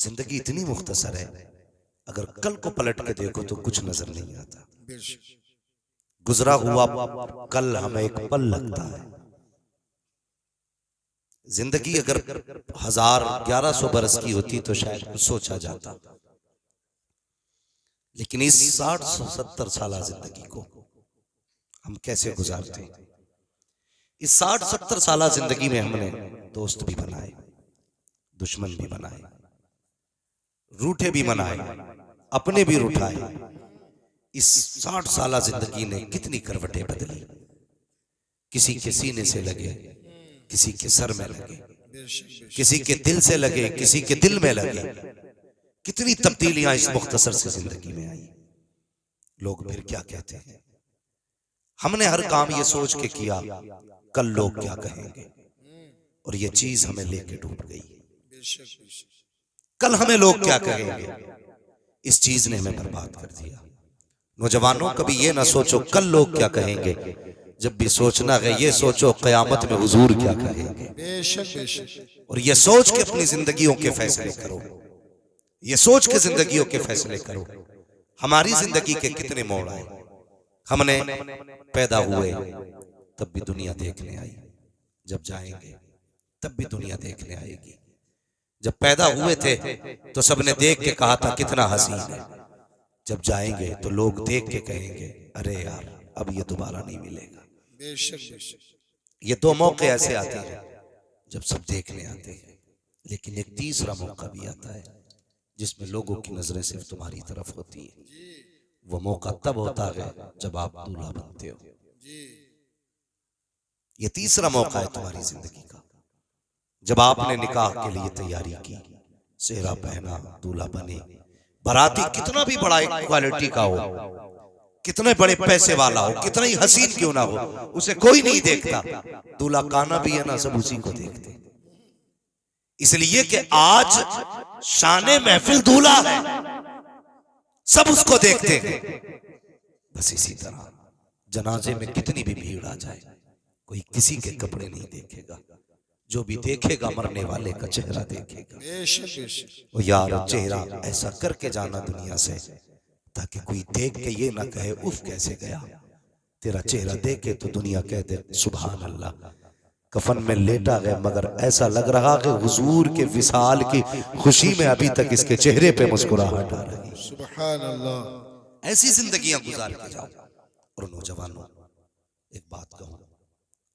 जिंदगी इतनी मुख्तसर है, अगर कल को पलट के देखो तो कुछ नजर नहीं आता। गुजरा हुआ कल हमें एक पल लगता है। जिंदगी अगर 1100 बरस की होती तो शायद कुछ सोचा जाता, लेकिन इस 60-70 साल जिंदगी को हम कैसे गुजारते। इस 60-70 साल जिंदगी में हमने दोस्त भी बनाए, दुश्मन भी बनाए, रूठे भी मनाए, अपने भी रुठाए। इस 60 साल जिंदगी ने कितनी करवटें बदली। किसी के सीने से लगे, किसी के सर में लगे, किसी के दिल से लगे, किसी के दिल में लगे। कितनी तब्दीलियां इस मुख्तसर से जिंदगी में आई। लोग फिर क्या कहते हैं। हमने हर काम ये सोच के किया कल लोग क्या कहेंगे, और ये चीज हमें लेके डूब गई। कल हमें लोग क्या कहेंगे, इस चीज ने हमें बर्बाद कर दिया। नौजवानों, कभी ये ना सोचो कल लोग क्या कहेंगे, जब भी सोचना है ये सोचो कयामत में हुजूर क्या कहेंगे। और ये सोच के अपनी जिंदगियों के फैसले करो, ये सोच के जिंदगियों के फैसले करो। हमारी जिंदगी के कितने मोड़ आए। हमने पैदा हुए तब भी दुनिया देखने आई, जब जाएंगे तब भी दुनिया देखने आएगी। जब पैदा हुए थे तो सबने देख के कहा था कितना हसीन है, जब जाएंगे तो लोग देख के कहेंगे अरे यार अब ये दोबारा नहीं मिलेगा। ये दो मौके ऐसे आते हैं जब सब देखने आते हैं, लेकिन एक तीसरा मौका भी आता है जिसमें लोगों की नजरें सिर्फ तुम्हारी तरफ होती है। वो मौका तब होता है जब आप दूल्हा बनते हो। ये तीसरा मौका है तुम्हारी जिंदगी का, जब आपने निकाह के लिए तैयारी की, सेहरा पहना, दूल्हा बने। बाराती कितना भी बड़ा एक क्वालिटी का हो, कितने बड़े पैसे वाला हो, कितना ही हसीन क्यों ना हो, उसे कोई नहीं देखता। दूल्हा काना भी है ना, सब उसी को देखते। इसलिए कि आज शाने महफिल दूल्हा है, सब उसको देखते हैं। बस इसी तरह जनाजे में कितनी भी भीड़ आ जाए, कोई किसी के कपड़े नहीं देखेगा। जो भी देखेगा मरने वाले का चेहरा देखेगा। वो यार चेहरा ऐसा करके जाना दुनिया से, ताकि कोई देख के ये ना कहे उफ कैसे गया। तेरा चेहरा देखे तो दुनिया कह दे सुभान अल्लाह, कफन में लेटा गया मगर ऐसा लग रहा कि हुजूर के विसाल की खुशी में अभी तक इसके चेहरे पे मुस्कुराहट आ रही। सुभान अल्लाह। ऐसी जिंदगियां गुजार के जाओ। और नौजवानों, एक बात कहूं,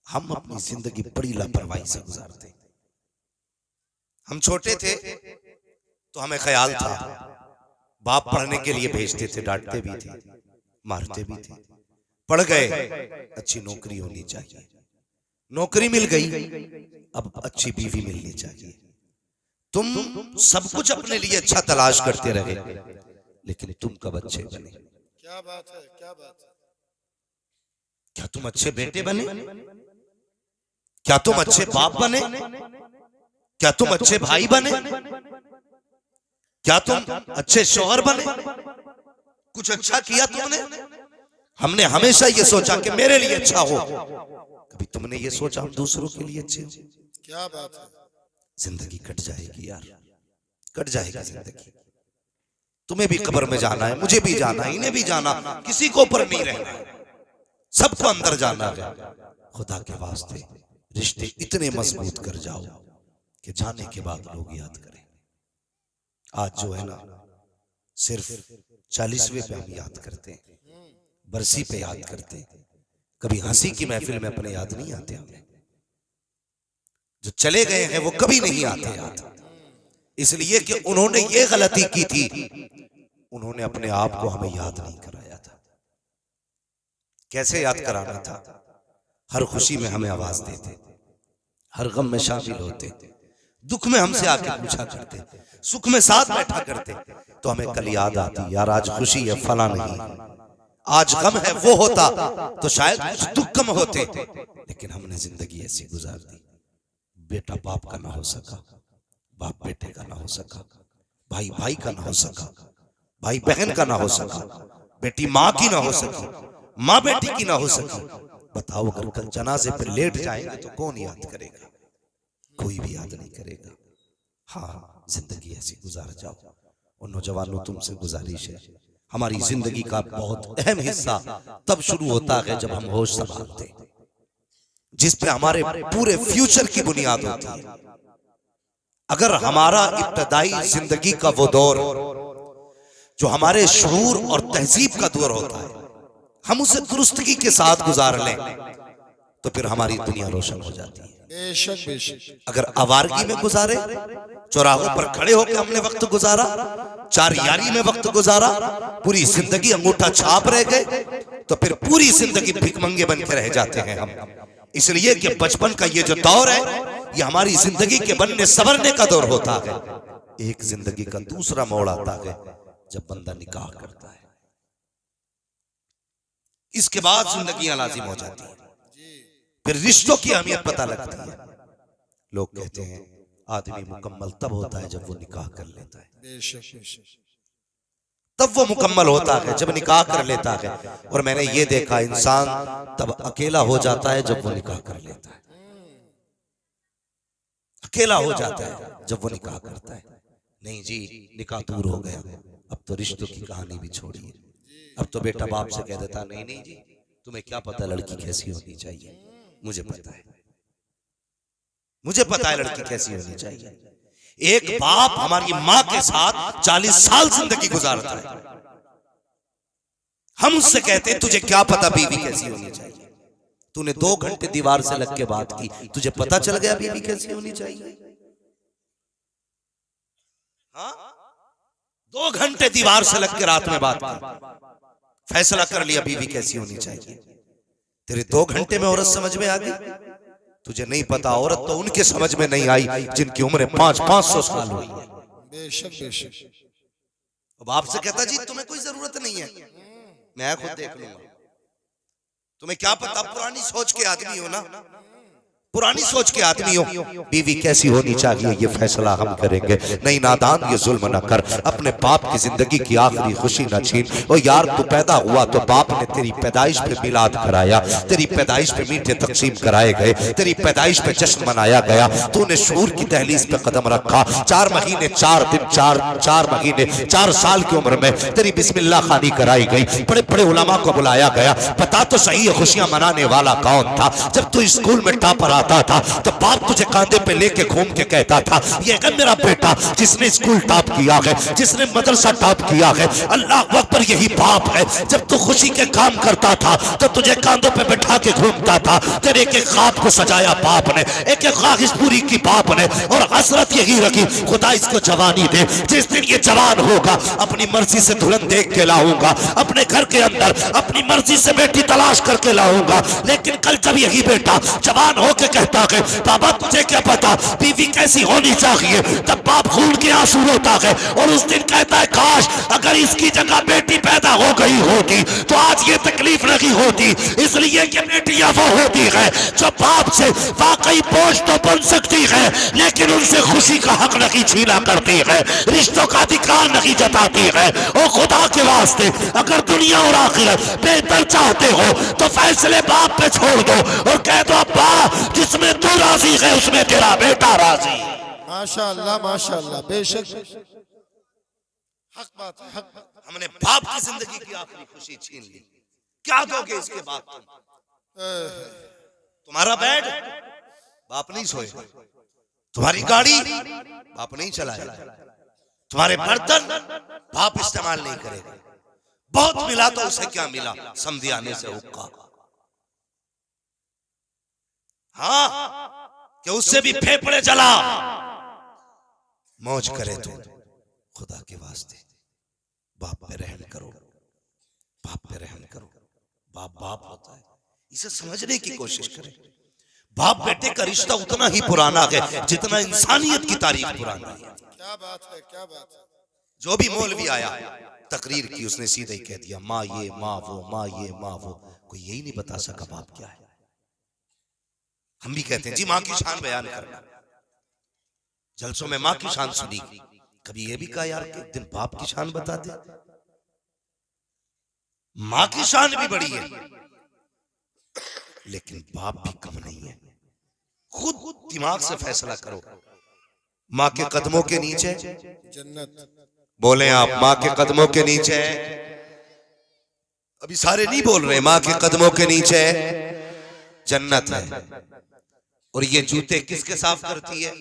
हम अपनी जिंदगी बड़ी लापरवाही से गुजारते। हम छोटे थे तो हमें ख्याल था, बाप पढ़ने के लिए भेजते थे, डांटते भी थे, मारते भी थे। पढ़ गए, अच्छी नौकरी होनी चाहिए, नौकरी मिल गई, अब अच्छी बीवी मिलनी चाहिए। तुम सब कुछ अपने लिए अच्छा तलाश करते रहे, लेकिन तुम कब अच्छे बने? क्या बात है, क्या बात है। क्या तुम अच्छे बेटे बने? क्या तुम अच्छे बाप बने? क्या तुम अच्छे भाई बने? क्या तुम अच्छे शौहर बने? कुछ अच्छा किया तुमने? हमने हमेशा ये सोचा कि मेरे लिए अच्छा हो। कभी तुमने ये सोचा हम दूसरों के लिए अच्छे हो? क्या बात है। जिंदगी कट जाएगी यार, कट जाएगी जिंदगी। तुम्हें भी कब्र में जाना है, मुझे भी जाना है, इन्हें भी जाना, किसी को ऊपर नहीं रहना है, सबको अंदर जाना है। खुदा के वास्ते रिश्ते इतने मजबूत कर जाओ कि जाने के बाद लोग याद करें। आज जो है ना, सिर्फ 40वें पे हम याद करते हैं, बरसी पे याद करते हैं। कभी हंसी की महफिल में अपने याद नहीं आते। हमें जो चले गए हैं वो कभी नहीं आते याद, इसलिए कि उन्होंने ये गलती की थी, उन्होंने अपने आप को हमें याद नहीं कराया था। कैसे याद कराना था? हर खुशी में हमें आवाज देते, हर गम में शामिल होते, दुख में हमसे आके पूछा करते, सुख में साथ बैठा करते। तो हमें कल याद आती, यार आज खुशी है फला नहीं, आज गम है वो होता तो शायद कुछ दुख कम होते। लेकिन हमने जिंदगी ऐसी गुजार दी, बेटा बाप का ना हो सका, बाप बेटे का ना हो सका, भाई भाई का ना हो सका, भाई बहन का ना हो सका, बेटी माँ की ना हो सकी, माँ बेटी की ना हो सकी। बताओ अगर कल जनाजे पे लेट जाएंगे तो कौन याद करेगा? कोई भी याद नहीं करेगा। हाँ, जिंदगी ऐसी गुजार जाओ। और नौजवानों, तुमसे गुजारिश है, हमारी जिंदगी का बहुत अहम हिस्सा तब शुरू होता है जब हम होश संभालते, जिस पे हमारे पूरे फ्यूचर की बुनियाद होती है। अगर हमारा इब्तदाई जिंदगी का वो दौर जो हमारे शऊर और तहजीब का दौर होता है, हम उसे दुरुस्तगी के साथ गुजार लें तो फिर हमारी दुनिया रोशन हो जाती है। बेशक बेशक। अगर आवारगी में गुजारे, चौराहों पर खड़े होकर हमने वक्त गुजारा, चार यारी में वक्त गुजारा, पूरी जिंदगी अंगूठा छाप रह गए, तो फिर पूरी जिंदगी भिखमंगे बन के रह जाते हैं हम। इसलिए कि बचपन का ये जो दौर है, ये हमारी जिंदगी के बनने संवरने का दौर होता है। एक जिंदगी का दूसरा मोड़ आता है जब बंदा निकाह करता है, इसके बाद जिंदगियां लाजिम हो जाती है, फिर रिश्तों की अहमियत पता लगती है। लोग कहते हैं आदमी मुकम्मल तब होता है जब वो निकाह कर लेता है। बेशक बेशक। तब वो मुकम्मल होता है जब निकाह कर लेता है। और मैंने ये देखा, इंसान तब अकेला हो जाता है जब वो निकाह कर लेता है। अकेला हो जाता है जब वो निकाह करता है। नहीं जी, निकाह दूर हो गया, अब तो रिश्तों की कहानी भी छोड़िए। अब तो बेटा बाप से कह देता, नहीं नहीं जी, तुम्हें क्या पता लड़की कैसी होनी चाहिए, मुझे पता है, मुझे पता है लड़की कैसी होनी चाहिए। एक बाप हमारी माँ के साथ 40 साल जिंदगी गुजारता है, हम उससे कहते हैं तुझे क्या पता बीवी कैसी होनी चाहिए। तूने 2 घंटे दीवार से लग के बात की, तुझे पता चल गया बीवी कैसी होनी चाहिए? हाँ, 2 घंटे दीवार से लग के रात में बात की, फैसला कर लिया बीवी कैसी होनी चाहिए। तेरे 2 घंटे में औरत समझ में आ गई? तुझे नहीं पता, औरत तो उनके समझ में नहीं आई जिनकी उम्र 500 साल हुई है। बेशक बेशक। अब आपसे कहता जी तुम्हें कोई जरूरत नहीं है, मैं खुद देख लूंगा। तुम्हें क्या पता, पुरानी सोच के आदमी हो ना, पुरानी सोच के आदमी हो। बीवी कैसी होनी चाहिए ये फैसला हम करेंगे। नहीं नादान, ये जुल्म न कर, अपने बाप की जिंदगी की आखिरी खुशी न छीन। ओ यार, तू पैदा हुआ तो बाप ने तेरी पैदाइश पे मिलाद कराया, तेरी पैदाइश पे मीठे तकसीम कराए गए, तेरी पैदाइश पे जश्न मनाया गया। तूने शऊर की दहलीज पे कदम रखा, 4 महीने 4 दिन 4 महीने 4 साल की उम्र में तेरी बिस्मिल्लाह खानी कराई गई, बड़े बड़े उलमा को बुलाया गया। बता तो सही, खुशियां मनाने वाला कौन था? जब तू स्कूल में टॉपर आता था तो बाप तुझे कांधे पे लेके घूम के कहता था, ये है मेरा बेटा जिसने स्कूल टॉप किया है, जिसने मदरसा टॉप किया है। अल्लाह अकबर, यही बाप है। जब तू खुशी के काम करता था तो तुझे कांधों पे बैठा के घूमता था। तेरे एक एक ख्वाब को सजाया बाप ने, एक एक ख्वाहिश पूरी की बाप ने, और हसरत यही रखी, खुदा इसको जवानी दे। जिस दिन ये जवान होगा अपनी मर्जी से दुल्हन देख के लाऊंगा, अपने घर के अंदर अपनी मर्जी से बेटी तलाश करके लाऊंगा। लेकिन कल जब यही बेटा जवान होके कहता है बाबा तुझे क्या पता बीवी कैसी होनी चाहिए, तब बाप खून के आंसू रोता है और उस दिन कहता है काश अगर इसकी जगह बेटी पैदा हो गई होती तो आज ये तकलीफ नहीं होती। इसलिए कि बेटियां वो होती है जो बाप से वाकई बोझ तो बन सकती है, लेकिन उनसे खुशी का हक नहीं छीना करती है, रिश्तों का अधिकार नहीं जताती है। ओ खुदा के वास्ते, अगर दुनिया और आखिरत बेहतर चाहते हो तो फैसले बाप पे छोड़ दो और कह दो अब्बा जिसमें तू राजी है उसमें तेरा बेटा राजी। माशाअल्लाह माशाअल्लाह। बेशक हक बात है, हक बात। हमने बाप की जिंदगी की आखिरी खुशी छीन ली, क्या दोगे इसके बाद? तुम्हारा बेड बाप नहीं सोएगा, तुम्हारी गाड़ी बाप नहीं चलाएगा, तुम्हारे बर्तन बाप इस्तेमाल नहीं करेगा। बहुत मिला तो उसे क्या मिला, समझी आने से हुक्का। हाँ, कि उससे भी फेफड़े जला मौज करे तो खुदा के वास्ते बाप पे रहम करो, बाप पे रहम करो। बाप बाप होता है, इसे समझने की कोशिश करें। बाप बेटे का रिश्ता उतना ही पुराना है जितना इंसानियत की तारीख पुरानी है। क्या बात है, क्या बात है। जो भी मौलवी आया तकरीर की, उसने सीधे ही कह दिया माँ ये माँ वो, माँ ये माँ वो। कोई यही नहीं बता सका बाप क्या है। हम भी कहते हैं जी माँ की शान बयान करना, जलसों में माँ की शान सुनी, कभी ये भी कहा यार कि एक दिन बाप की शान बता दे। माँ की शान भी बड़ी है लेकिन बाप भी कम नहीं है। खुद दिमाग से फैसला करो, माँ के कदमों के नीचे जन्नत। बोले आप, माँ के कदमों के नीचे, अभी सारे नहीं बोल रहे, माँ के कदमों के नीचे जन्नत है। और ये जूते किसके साफ करती है?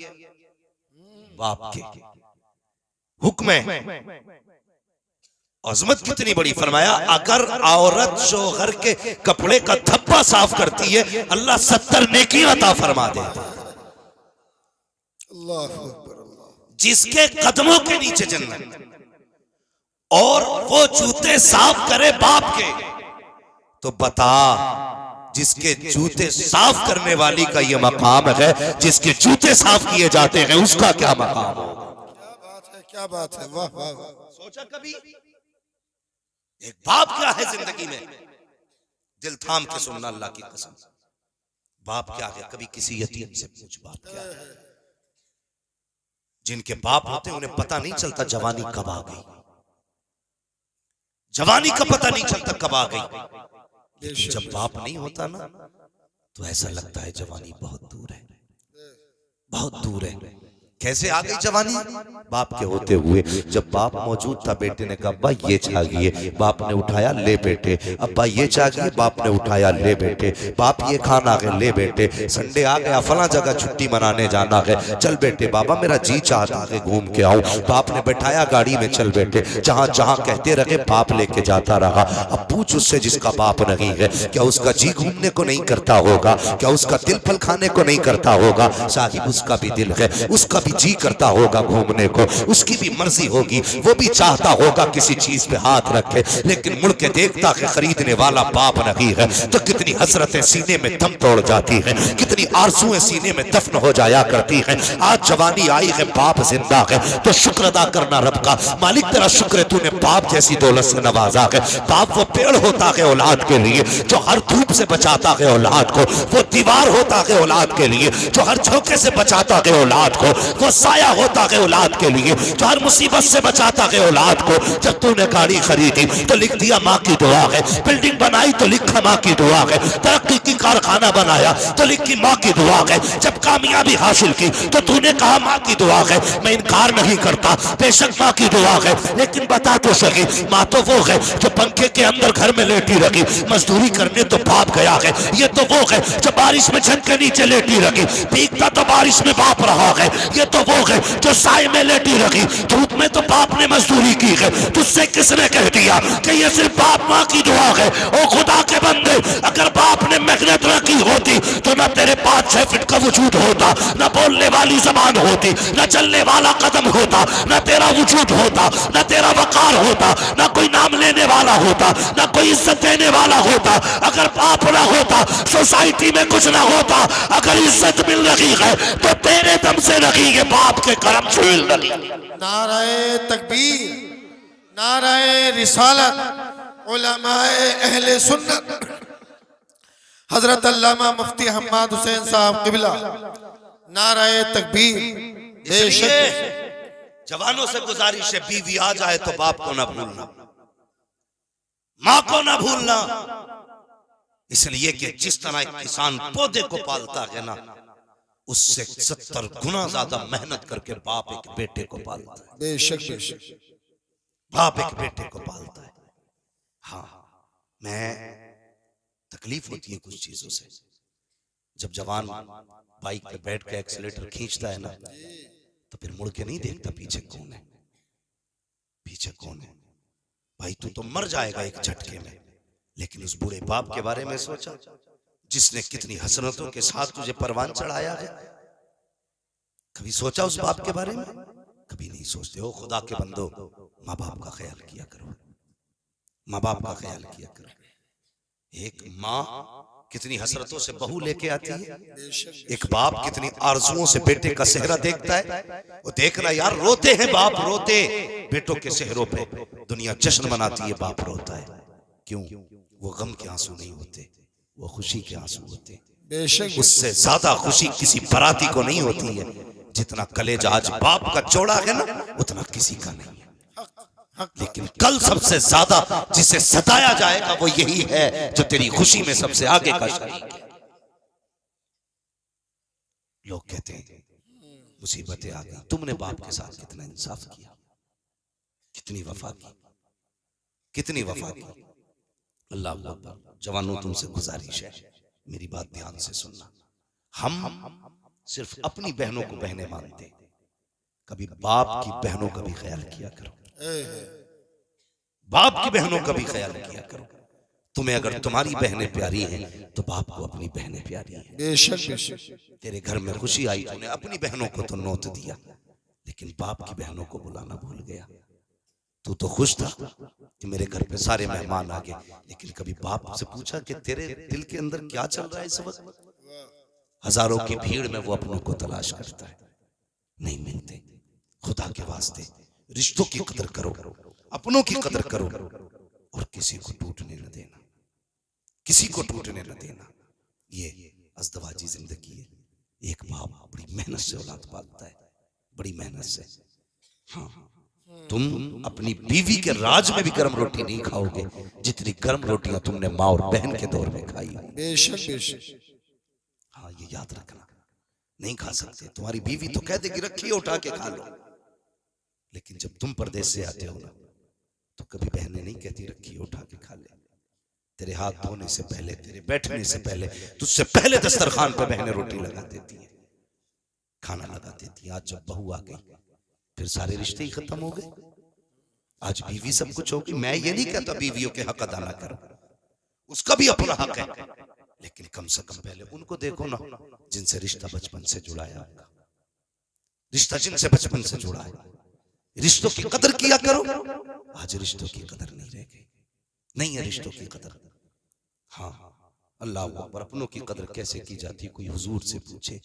बाप के। हुक्म है, अजमत कितनी बड़ी, फरमाया अगर औरत शोहर के कपड़े का धब्बा साफ करती है अल्लाह 70 नेकी अता फरमा देता है। अल्लाह अकबर, अल्लाह। जिसके कदमों के नीचे जन्नत, और वो जूते साफ करे बाप के, तो बता जिसके जूते साफ करने वाली का ये मकाम है, जिसके जूते साफ किए जाते हैं उसका क्या मकाम होगा? क्या बात है, क्या बात है, वाह वाह वाह। सोचा कभी एक बाप क्या है जिंदगी में? दिल थाम के सुनना, अल्लाह की कसम, बाप क्या है? कभी किसी यतीम से पूछ बाप क्या है। जिनके बाप होते हैं उन्हें पता नहीं चलता जवानी कब आ गई, जवानी का पता नहीं चलता कब आ गई। लेकिन जब बाप नहीं होता ना तो ऐसा लगता है जवानी बहुत दूर है, बहुत दूर है। कैसे आ गई जवानी? बाप के होते हुए। जब बाप मौजूद था बेटे ने कहा अब्बा ये चाहिए, बाप ने उठाया, ले बेटे। अब्बा ये चाहिए, बाप ने उठाया, ले बेटे। बाप ये खाना है, ले बेटे। संडे आ गया, फला जगह छुट्टी मनाने जाना है, चल बेटे। बाबा मेरा जी चाहता है घूम के आऊं। बाप ने बैठाया गाड़ी में, चल बेटे। जहां जहां कहते रहे बाप लेके जाता रहा। अब पूछ उससे जिसका बाप नहीं है, क्या उसका जी घूमने को नहीं करता होगा? क्या उसका दिल फल खाने को नहीं करता होगा? साहिब उसका भी दिल है, उसका भी जी करता होगा घूमने को, उसकी भी मर्जी होगी, वो भी चाहता होगा किसी चीज पे हाथ रखे, लेकिन मुड़ के देखता है खरीदने वाला बाप नहीं है, तो कितनी हसरतें सीने में दम तोड़ जाती हैं, कितनी आरज़ुएं सीने में दफन हो जाया करती हैं। आज जवानी आई है, बाप जिंदा है, तो शुक्र अदा करना रब का। मालिक तेरा शुक्र है तूने बाप जैसी दौलत से नवाजा है। बाप वो पेड़ होता है औलाद के लिए जो हर धूप से बचाता है औलाद को, वो दीवार होता है औलाद के लिए जो हर झोंके से बचाता है औलाद को, वो साया होता है औलाद के लिए जो हर मुसीबत से बचाता है औलाद को। जब तूने गाड़ी खरीदी तो लिख दिया माँ की दुआ है, बिल्डिंग बनाई तो लिखा माँ की दुआ है, तरक्की की कारखाना बनाया तो लिखी माँ की दुआ है, जब कामयाबी हासिल की तो तूने कहा माँ की दुआ है। मैं इनकार नहीं करता, बेशक माँ की दुआ है, लेकिन बता तो सही, माँ तो वो है जो पंखे के अंदर घर में लेटी रखी, मजदूरी करने तो बाप गया है। ये तो वो है जो बारिश में छत के नीचे लेटी रखी, भीगता तो बारिश में बाप रहा है। ये तो वो है जो साए में लेटी रखी, धूप में तो बाप ने मजदूरी की है। तुझसे किसने कह दिया कि ये सिर्फ बाप माँ की दुआ है? ओ खुदा के बंदे, अगर बाप ने मेहनत रखी होती तो न तेरे 5-6 फीट का वजूद होता, न बोलने वाली जबान होती, न चलने वाला कदम होता, न तेरा वजूद होता, न तेरा वकार होता, न कोई नाम लेने वाला होता, न कोई इज्जत देने वाला होता। अगर बाप ना होता सोसाइटी में कुछ ना होता। अगर इज्जत मिल रही है तो तेरे दम से रही है, बाप के करम से मिल रही है। नाराए तकबीर, नाराए रिसालत, उलमाए अहले सुन्नत, हजरत अल्लामा मुफ्ती हम्माद हुसैन साहब किबला, नाराए तकबीर। बेशक जवानों से गुजारिश है, बीवी आ जाए तो बाप को ना भूलना, माँ को ना भूलना। इसलिए कि जिस तरह एक किसान पौधे को पालता है ना, उससे 70 गुना ज्यादा मेहनत करके बाप एक बेटे को पालता है। बेशक बेशक बाप एक बेटे को पालता है। हाँ, मैं तकलीफ होती है कुछ चीजों से। जब जवान बाइक पे बैठ के एक्सीलेटर खींचता है ना, तो फिर मुड़ के नहीं देखता पीछे कौन है, पीछे कौन है। भाई तू तो मर जाएगा एक झटके में। लेकिन उस बूढ़े बाप के बारे में सोचा जिसने कितनी हसरतों के साथ तुझे परवान चढ़ाया है? कभी सोचा उस बाप के बारे में? कभी नहीं सोचते हो। खुदा के बंदो, माँ बाप का ख्याल किया करो, माँ बाप का ख्याल किया करो। एक माँ कितनी हसरतों से बहू लेके आती है, एक बाप कितनी आरजुओं से बेटे का सेहरा देखता है। वो देखना यार, रोते हैं बाप, रोते बेटों के सेहरों पे। दुनिया जश्न मनाती है, बाप रोता है। क्यों? वो गम के आंसू नहीं होते, वो खुशी के आंसू होते। बेशक उससे ज्यादा खुशी किसी बराती को नहीं होती है। जितना कलेजा आज बाप का चौड़ा है ना, उतना किसी का नहीं है। लेकिन कल सबसे ज्यादा जिसे सताया जाएगा वो यही है जो तेरी खुशी में सबसे आगे का शरीक है। लोग कहते हैं मुसीबतें आ गई। तुमने बाप के साथ कितना इंसाफ किया, कितनी वफा की, कितनी वफा की। अल्लाह अकबर। जवानों तुमसे गुजारिश है, मेरी बात ध्यान से सुनना। हम सिर्फ अपनी बहनों को बहनें मानते, कभी बाप की बहनों का भी ख्याल किया करो, बाप की बहनों का भी ख्याल किया करो। तुम्हें अगर तुम्हारी बहनें प्यारी हैं तो बाप को अपनी बहनें प्यारी हैं। बेशक बेशक। तेरे घर में खुशी आई, तूने अपनी बहनों को तो नोत दिया, लेकिन बाप की बहनों को बुलाना भूल गया। तू तो खुश था कि मेरे घर पे सारे मेहमान आ गए, लेकिन कभी बाप से पूछा कि तेरे दिल के अंदर क्या चल रहा है इस वक्त? हजारों की भीड़ में वो अपनों को तलाश करता है, नहीं मिलते। खुदा के वास्ते रिश्तों की कदर करो, अपनों की कदर करो, और किसी को टूटने न देना, किसी को टूटने न देना। ये अज़दवाजी जिंदगी है। एक बाप बड़ी मेहनत से औलाद पालता है, बड़ी मेहनत से। हाँ, तुम अपनी बीवी के राज में भी गर्म रोटी नहीं खाओगे जितनी गर्म रोटियां तुमने माँ और बहन के दौर में खाई। बेशक बेशक। हाँ, ये याद रखना, नहीं खा सकते। तुम्हारी बीवी तो कह देगी रखिए उठा के खा लो, लेकिन जब तुम परदेश से आते हो ना, तो कभी बहनें नहीं कहती रखिए उठा के खा ले। तेरे हाथ धोने से पहले, तेरे बैठने से पहले, तुझसे पहले दस्तरखान पे बहनें रोटी लगा देती है, खाना लगा देती है। आज जब बहू आ गई, फिर सारे रिश्ते ही खत्म हो गए। आज बीवी सब कुछ होगी। मैं ये नहीं कहता बीवियों के हक अदा ना करो, उसका भी अपना हक है, लेकिन कम से कम पहले उनको देखो ना जिनसे रिश्ता बचपन से जुड़ा है। आपका रिश्ता जिनसे बचपन से जुड़ा है, रिश्तों की कदर किया करो। आज रिश्तों की कदर नहीं रह गई, नहीं है रिश्तों की कदर। हाँ, अल्लाह अकबर। अपनों की कदर कैसे की जाती, कोई हुजूर से पूछे।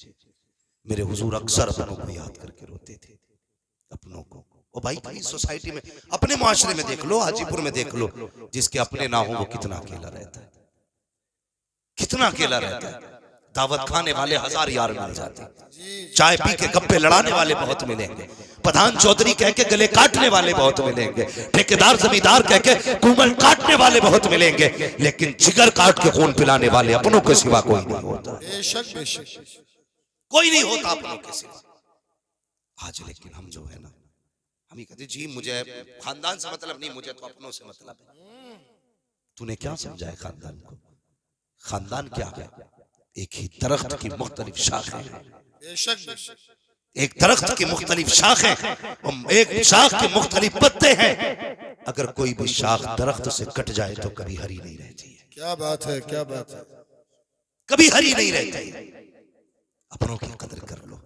मेरे हुजूर अक्सर अपनों को याद करके रोते थे, अपनों को। और भाई भाई सोसाइटी में, अपने माशरे में देख लो, हाजीपुर में देख लो, जिसके अपने ना हो वो कितना अकेला रहता है, कितना अकेला रहता है। दावत खाने वाले हजार यार मिल जाते, चाय पी के गप्पे लड़ाने वाले बहुत मिलेंगे, प्रधान चौधरी कह के गले काटने वाले बहुत मिलेंगे, ठेकेदार जमींदार कह के कुमल काटने वाले बहुत मिलेंगे, लेकिन जिगर काट के खून पिलाने वाले अपनों के सिवा कोई नहीं होता। बेशक बेशक, कोई नहीं होता अपनों के सिवा। आज लेकिन हम जो है ना, हम ही कहते जी मुझे खानदान से मतलब नहीं, मुझे तो अपनों से मतलब है। तूने क्या समझा है खानदान को? खानदान क्या है? एक ही दरख्त की मुख्तलिफ शाखें हैं। बेशक बेशक। एक दरख्त की मुख्तलिफ शाखें, एक शाख के मुख्तलिफ पत्ते हैं। अगर कोई भी शाख दरख्त से कट जाए तो कभी हरी नहीं रहती है। क्या बात है, क्या बात है। कभी हरी नहीं रहती है। अपनों की कदर कर लो,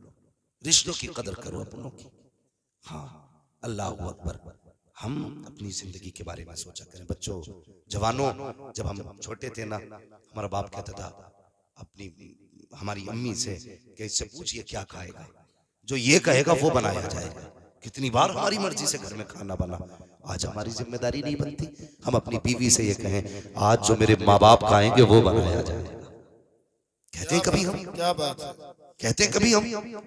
रिश्तों की कदर करो अपनों की। हाँ, अल्लाह अकबर। हम अपनी जिंदगी के बारे में सोचा करें। बच्चों, जवानों, जब हम छोटे थे ना, हमारा बाप कहता था अपनी हमारी अम्मी से कि इससे पूछिए क्या खाएगा, जो ये कहेगा वो बनाया जाएगा। कितनी बार हमारी मर्जी से घर में खाना बना। आज हमारी जिम्मेदारी नहीं बनती, हम अपनी बीवी से ये कहें आज जो मेरे माँ बाप खाएंगे वो बनाया जाएगा। कहते हैं कभी हम, क्या बात है, कहते हैं कभी हम?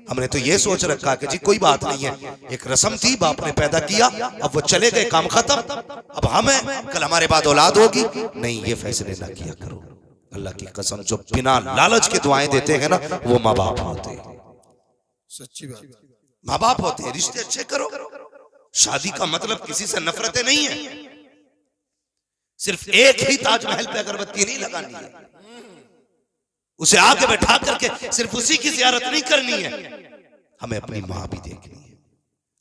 हमने तो ये सोच रखा कि जी कोई बात नहीं है, एक रस्म थी, बाप ने पैदा किया, अब वो चले गए, काम खत्म, अब हमें कल हमारे बाद औलाद होगी। नहीं, ये फैसले ना किया करो। अल्लाह की कसम, जो बिना लालच के दुआएं देते हैं ना, वो माँ बाप होते हैं। सच्ची बात, माँ बाप होते हैं। रिश्ते अच्छे करो। शादी का मतलब किसी से नफरतें नहीं है। सिर्फ एक ही ताजमहल पे अगरबत्ती नहीं लगानी है, उसे आगे बैठा करके सिर्फ उसी की जियारत नहीं करनी है। हमें अपनी माँ भी देखनी है,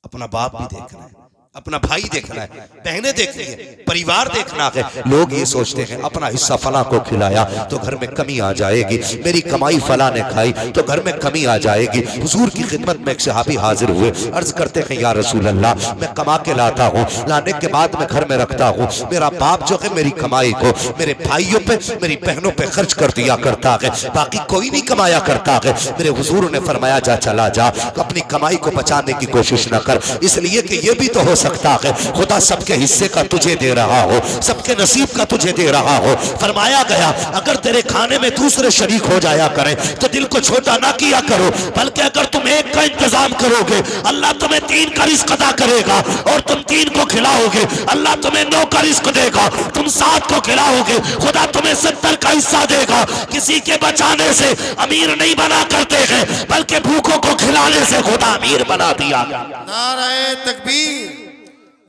अपना बाप भी देखना है, अपना भाई देखना है, बहनें देखनी है, परिवार देखना है। लोग ये सोचते हैं अपना हिस्सा फला को खिलाया तो घर में कमी आ जाएगी, मेरी कमाई फला ने खाई तो घर में कमी आ जाएगी। हुजूर की खिदमत में एक सहाबी हाजिर हुए, अर्ज करते हैं या रसूल अल्लाह, मैं कमा के लाता हूँ, लाने के बाद मैं घर में रखता हूँ, मेरा बाप जो है मेरी कमाई को मेरे भाइयों पे, मेरी बहनों पे खर्च कर दिया करता है, बाकी कोई नहीं कमाया करता है। मेरे हुजूर ने फरमाया जा चला जा, अपनी कमाई को बचाने की कोशिश न कर, इसलिए कि ये भी तो हो सकता है। खुदा सबके हिस्से का तुझे दे रहा हो, सबके नसीब का तुझे दे रहा हो। फरमाया गया अगर तेरे खाने में दूसरे शरीक हो जाया करें तो दिल को छोटा ना किया करो, बल्कि अगर तुम एक का इंतजाम करोगे अल्लाह तुम्हें 3 का रिस्क अदा करेगा, और तुम 3 को खिलाओगे अल्लाह तुम्हें 9 का रिस्क देगा। तुम 7 को खिलाओगे खुदा तुम्हें 70 का हिस्सा देगा। किसी के बचाने से अमीर नहीं बना करते हैं, बल्कि भूखों को खिलाने से खुदा अमीर बना दिया। नाराए तकबीर,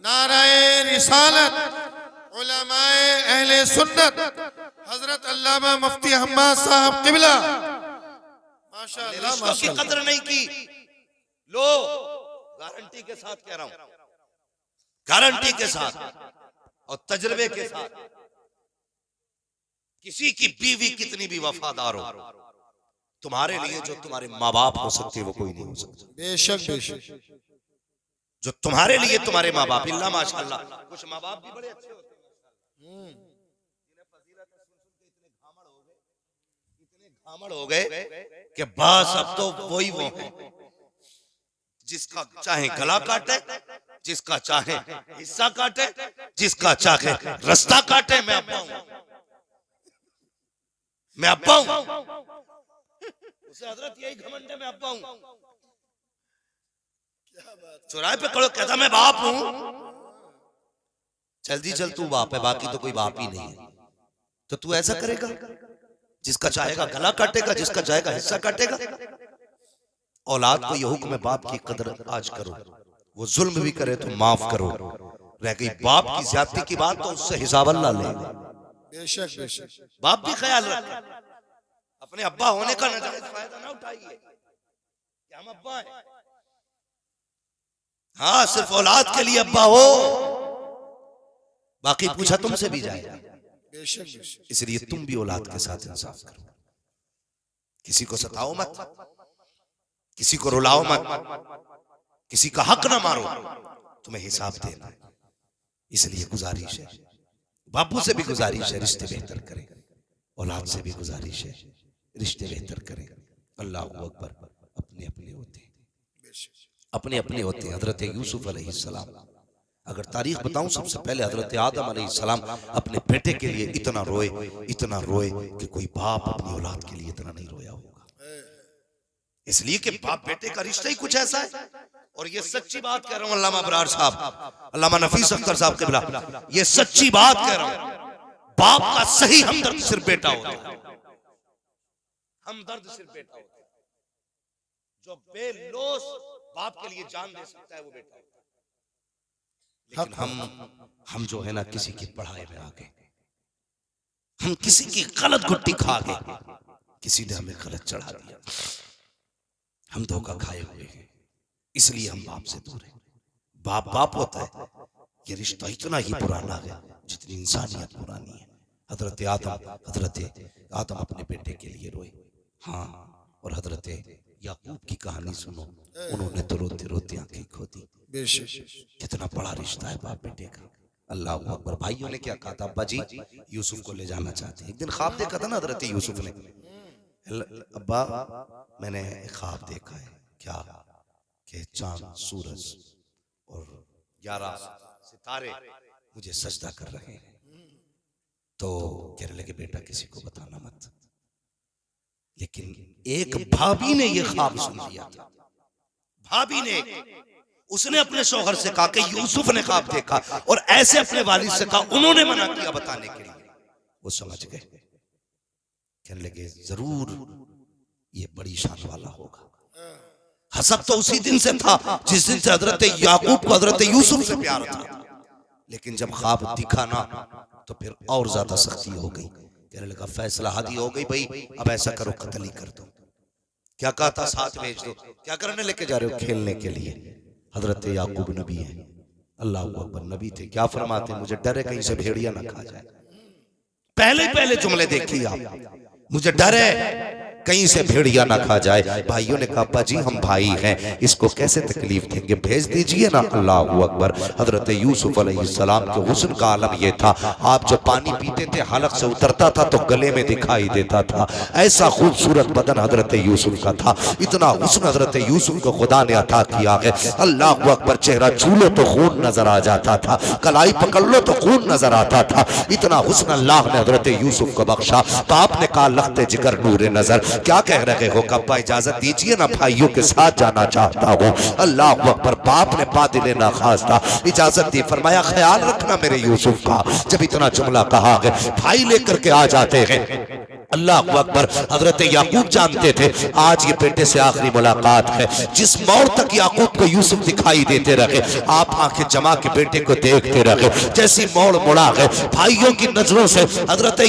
नाराए रिसालत, उलमाए अहले सुन्नत, हजरत अल्लामा मुफ्ती हम्माद साहब किबला, माशाअल्लाह रिश्तों की माशाअल्लाह। कदर नहीं की। लो गारंटी के साथ कह रहा हूं, गारंटी के साथ और तजर्बे के साथ, किसी की बीवी कितनी भी वफादार हो, तुम्हारे लिए जो तुम्हारे माँ बाप हो सकते वो कोई नहीं हो सकता। बेशक बेशक। जो तुम्हारे लिए तुम्हारे माँ बाप, इल्ला माशाअल्लाह कुछ माँ बाप भी बड़े अच्छे होते हैं, इतने घामड़ हो गए कि बस अब तो वही वो है जिसका चाहे गला काटे, जिसका चाहे हिस्सा काटे, जिसका चाहे रास्ता काटे। मैं अब्बा हूं, मैं अब्बा हूं, उसे हजरत यही घमंड है, मैं अब्बा हूं। चौराहे पे खड़ो कहता मैं बाप हूं, जल्दी चल तू बाप है, बाकी तो कोई बाप ही नहीं है। तो तू ऐसा करेगा, जिसका चाहेगा गला काटेगा, जिसका चाहेगा हिस्सा काटेगा। औलाद को यह हुक्म है बाप की कदर आज करो, वो जुल्म भी करे तो माफ करो। रह गई बाप की ज्यादती की बात तो उससे हिसाब अल्लाह लेगा। बेशक बेशक। बाप भी ख्याल रखे, अपने अब्बा होने का नाजायज फायदा ना उठाइए कि हम अब्बा हैं। हाँ सिर्फ औलाद के लिए अब्बा हो, बाकी पूछा तुमसे भी जाएगा। बेशक बेशक। इसलिए तुम भी औलाद के साथ इंसाफ करो, किसी को सताओ मत, किसी को रुलाओ मत, किसी का हक ना मारो, तुम्हें हिसाब देना। इसलिए गुजारिश है, बापू से भी गुजारिश है रिश्ते बेहतर करें, औलाद से भी गुजारिश है रिश्ते बेहतर करें। अल्लाह अकबर। अपने अपने होते हैं, अपने अपने होते हैं। हजरत यूसुफ अलैहिस्सलाम, अगर तारीख बताऊं सबसे पहले हजरत आदम अलैहिस्सलाम अपने बेटे के लिए इतना रोए, इतना रोए कि कोई बाप अपनी औलाद के लिए इतना नहीं रोया होगा। इसलिए कि बाप बेटे का रिश्ता ही कुछ ऐसा है। और ये सच्ची बात कह रहा हूं, अल्लामा अबरार साहब, अल्लामा नफीस अख्तर साहब किबला, ये सच्ची बात कह रहा हूं। बाप का सही हमदर्द सिर्फ बेटा होता है, हमदर्द सिर्फ बेटा होता है। जो बेलोस बाप के लिए जान दे सकता है वो बेटा होता है। लेकिन हम जो है ना किसी की पढ़ाई में आ गए, हम किसी की गलत गुट्टी खा गए, किसी ने हमें गलत चढ़ा दिया, हम धोखा खाए हुए हैं। इसलिए हम बाप से दूर हैं। बाप बाप होता है, ये रिश्ता इतना ही पुराना है जितनी इंसानियत पुरानी है। हजरत आदम अपने बेटे के लिए रोए। हाँ, और हजरत याकूब की कहानी सुनो, उन्होंने तो रोते रोते आंखें खो दी। कितना बड़ा रिश्ता है बाप बेटे का। अल्लाह अकबर। भाइयों ने क्या कहा था, अब्बा जी यूसुफ को ले जाना चाहते हैं। एक दिन ख्वाब देखा था ना हजरत यूसुफ ने, अब्बा मैंने एक ख्वाब देखा है, क्या कि चांद सूरज और 11 सितारे मुझे सजदा कर रहे हैं। तो कहने लगे बेटा किसी को बताना मत। लेकिन एक भाभी ने यह ख्वाब सुन लिया था। भाभी ने, उसने अपने शौहर से कहा कि यूसुफ ने ख्वाब देखा, और ऐसे अपने वालिद से कहा, उन्होंने मना किया बताने के लिए। वो समझ गए, कहने लगे जरूर ये बड़ी शान वाला होगा। हसद तो उसी दिन से था जिस दिन से हजरत याकूब को हजरत यूसुफ से प्यार था। लेकिन जब ख्वाब दिखा ना तो फिर और ज्यादा सख्ती हो गई। कहने लगा फैसला हादी हो गई भाई, अब ऐसा करो कत्ल ही कर दो। क्या कहा था, साथ भेज दो। क्या करने लेके जा रहे हो, खेलने के लिए। हजरत याकूब नबी है, अल्लाह अकबर, नबी थे। क्या फरमाते, मुझे डर है कहीं से भेड़िया ना खा जाए। पहले जुमले देखिए आप, मुझे डर है कहीं से भेड़िया ना खा जाए। भाइयों ने कहा अब्बा जी हम भाई हैं, इसको कैसे तकलीफ देंगे, भेज दीजिए ना। अल्लाह अकबर। हजरत यूसुफ अलैहिस्सलाम के हुस्न का आलम यह था, आप जब पानी पीते थे हलक से उतरता था तो गले में दिखाई देता था। ऐसा खूबसूरत बदन हजरत यूसुफ का था, इतना हुस्न हजरत यूसुफ को खुदा ने अता किया है। अल्लाह अकबर। चेहरा छू लो तो खून नजर आ जाता था, कलाई पकड़ लो तो खून नजर आता था। इतना हुस्न अल्लाह ने हजरत यूसुफ को बख्शा। तो आपने कहा लखते जिगर नूरे नजर, क्या कह रहे हो? कब्बा इजाजत दीजिए ना, भाइयों के साथ जाना चाहता हूँ। अल्लाह अकबर। बाप ने बादिल ना खास्ता इजाजत दी, फरमाया ख्याल रखना मेरे यूसुफ का। जब इतना जुमला कहा है भाई लेकर के आ जाते हैं। अल्लाह अकबर। हजरत याकूब जानते थे आज ये बेटे से आखिरी मुलाकात है। जिस मोड़ तक याकूब को यूसुफ दिखाई देते रहे, आप आंखें जमा के बेटे को देखते रहे। जैसी मोड़ मुड़ा है भाइयों की नजरों से, हजरत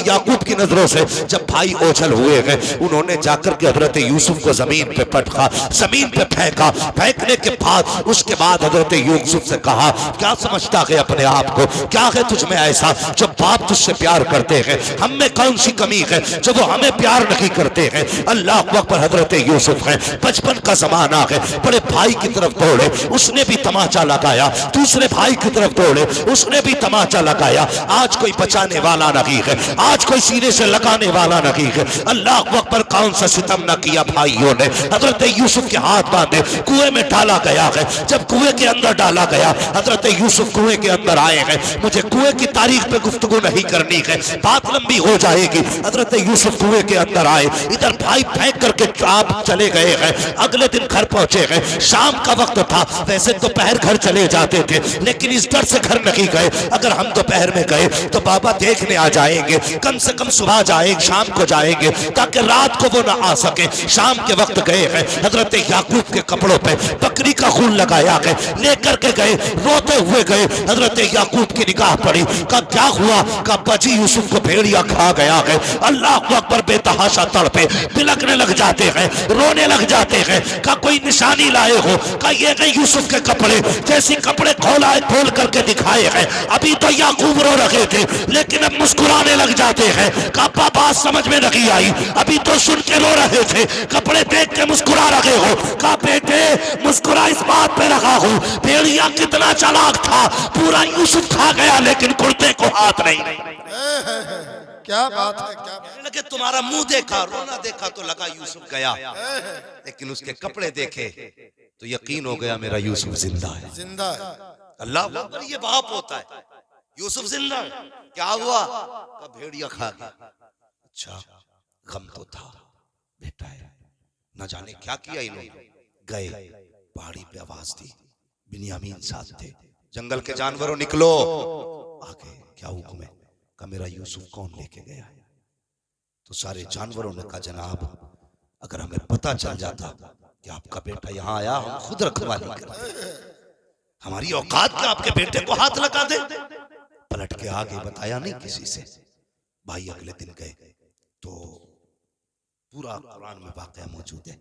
याकूब की नजरों से जब भाई ओझल हुए हैं, उन्होंने जाकर के हजरत यूसुफ को जमीन पे पटका, जमीन पे फेंका। फेंकने के बाद उसके बाद हजरत यूसुफ से कहा क्या समझता है अपने आप को, क्या है तुझ में ऐसा जो बाप तुझसे प्यार करते हैं, हम में कौन सी कमी है जो वो हमें प्यार नहीं करते हैं। अल्लाह अकबर। हजरत यूसुफ है, बचपन का जमाना है, बड़े भाई की तरफ दौड़े, उसने भी तमाचा लगाया। दूसरे भाई की तरफ दौड़े, उसने भी तमाचा लगाया। आज कोई बचाने वाला नहीं है, आज कोई सीने से लगाने वाला नहीं है। अल्लाह अकबर। कौन सा सितम न किया भाइयों ने। हजरत यूसुफ के हाथ बांधे कुएं में डाला गया है। जब कुएं के अंदर डाला गया, हजरत यूसुफ कुएं के अंदर आए हैं। मुझे कुएं की तारीख पे गुफ्तगू नहीं करनी है, बात लंबी हो जाएगी। हजरत यूसुफ कुएं के अंदर आए, इधर भाई फेंक करके आप चले गए हैं। अगले दिन घर पहुंचे हैं, शाम का वक्त था। वैसे दोपहर घर चले जाते थे, लेकिन इस डर से घर नहीं गए, अगर हम दोपहर में गए तो बाबा देखने आ जाएंगे। कम से कम सुबह जाएंगे, शाम को जाएंगे, ताकि रात को वो ना आ सके। शाम के वक्त गए हैं, हजरत याकूब के कपड़ों पे बकरी का खून लगाया है, लेकर के गए, रोते हुए गए। हजरत याकूब की निगाह पड़ी, कहा क्या हुआ? कहा बची यूसुफ को भेड़िया खा गया है। अल्लाह अकबर। बेतहाशा तड़पे, बिलकने लग जाते हैं, रोने लग जाते हैं। का कोई निशानी लाए हो? का ये गए यूसुफ के कपड़े, जैसे कपड़े खोल करके दिखाए हैं। अभी तो याकूब रो रहे थे, लेकिन अब मुस्कुराने लग जाते हैं। का बात समझ में नहीं आई, अभी तो सुन के रो रहे थे, कपड़े देख के मुस्कुरा रहे हो। का बेटे मुस्कुरा इस बात पे रखा हूं, भेड़िया कितना चालाक था, पूरा यूसुफ खा गया लेकिन कुर्ते को हाथ नहीं। क्या बात है, क्या बात लगे तुम्हारा मुंह देखा, रोना देखा तो लगा यूसुफ गया, लेकिन उसके कपड़े देखे तो यकीन हो गया मेरा यूसुफ जिंदा है। जिंदा है। अल्लाह अकबर। ये बाप होता है, यूसुफ जिंदा है। क्या हुआ? का भेड़िया खा गया। अच्छा गम तो था, बेटा है, न जाने क्या किया इन्होंने। गए पहाड़ी पे आवाज दी, बिन्यामीन साथ थे, जंगल के जानवरों निकलो। आगे क्या हुक्म है? का मेरा यूसुफ कौन लेके गया है? तो सारे जानवरों ने कहा जनाब अगर हमें पता चल जाता कि आपका बेटा यहाँ आया, हम खुद रखवाली करते, हमारी औकात क्या आपके बेटे को हाथ लगा दे। पलट के आगे बताया नहीं किसी से। भाई अगले दिन गए तो पूरा कुरान में वाकया मौजूद है।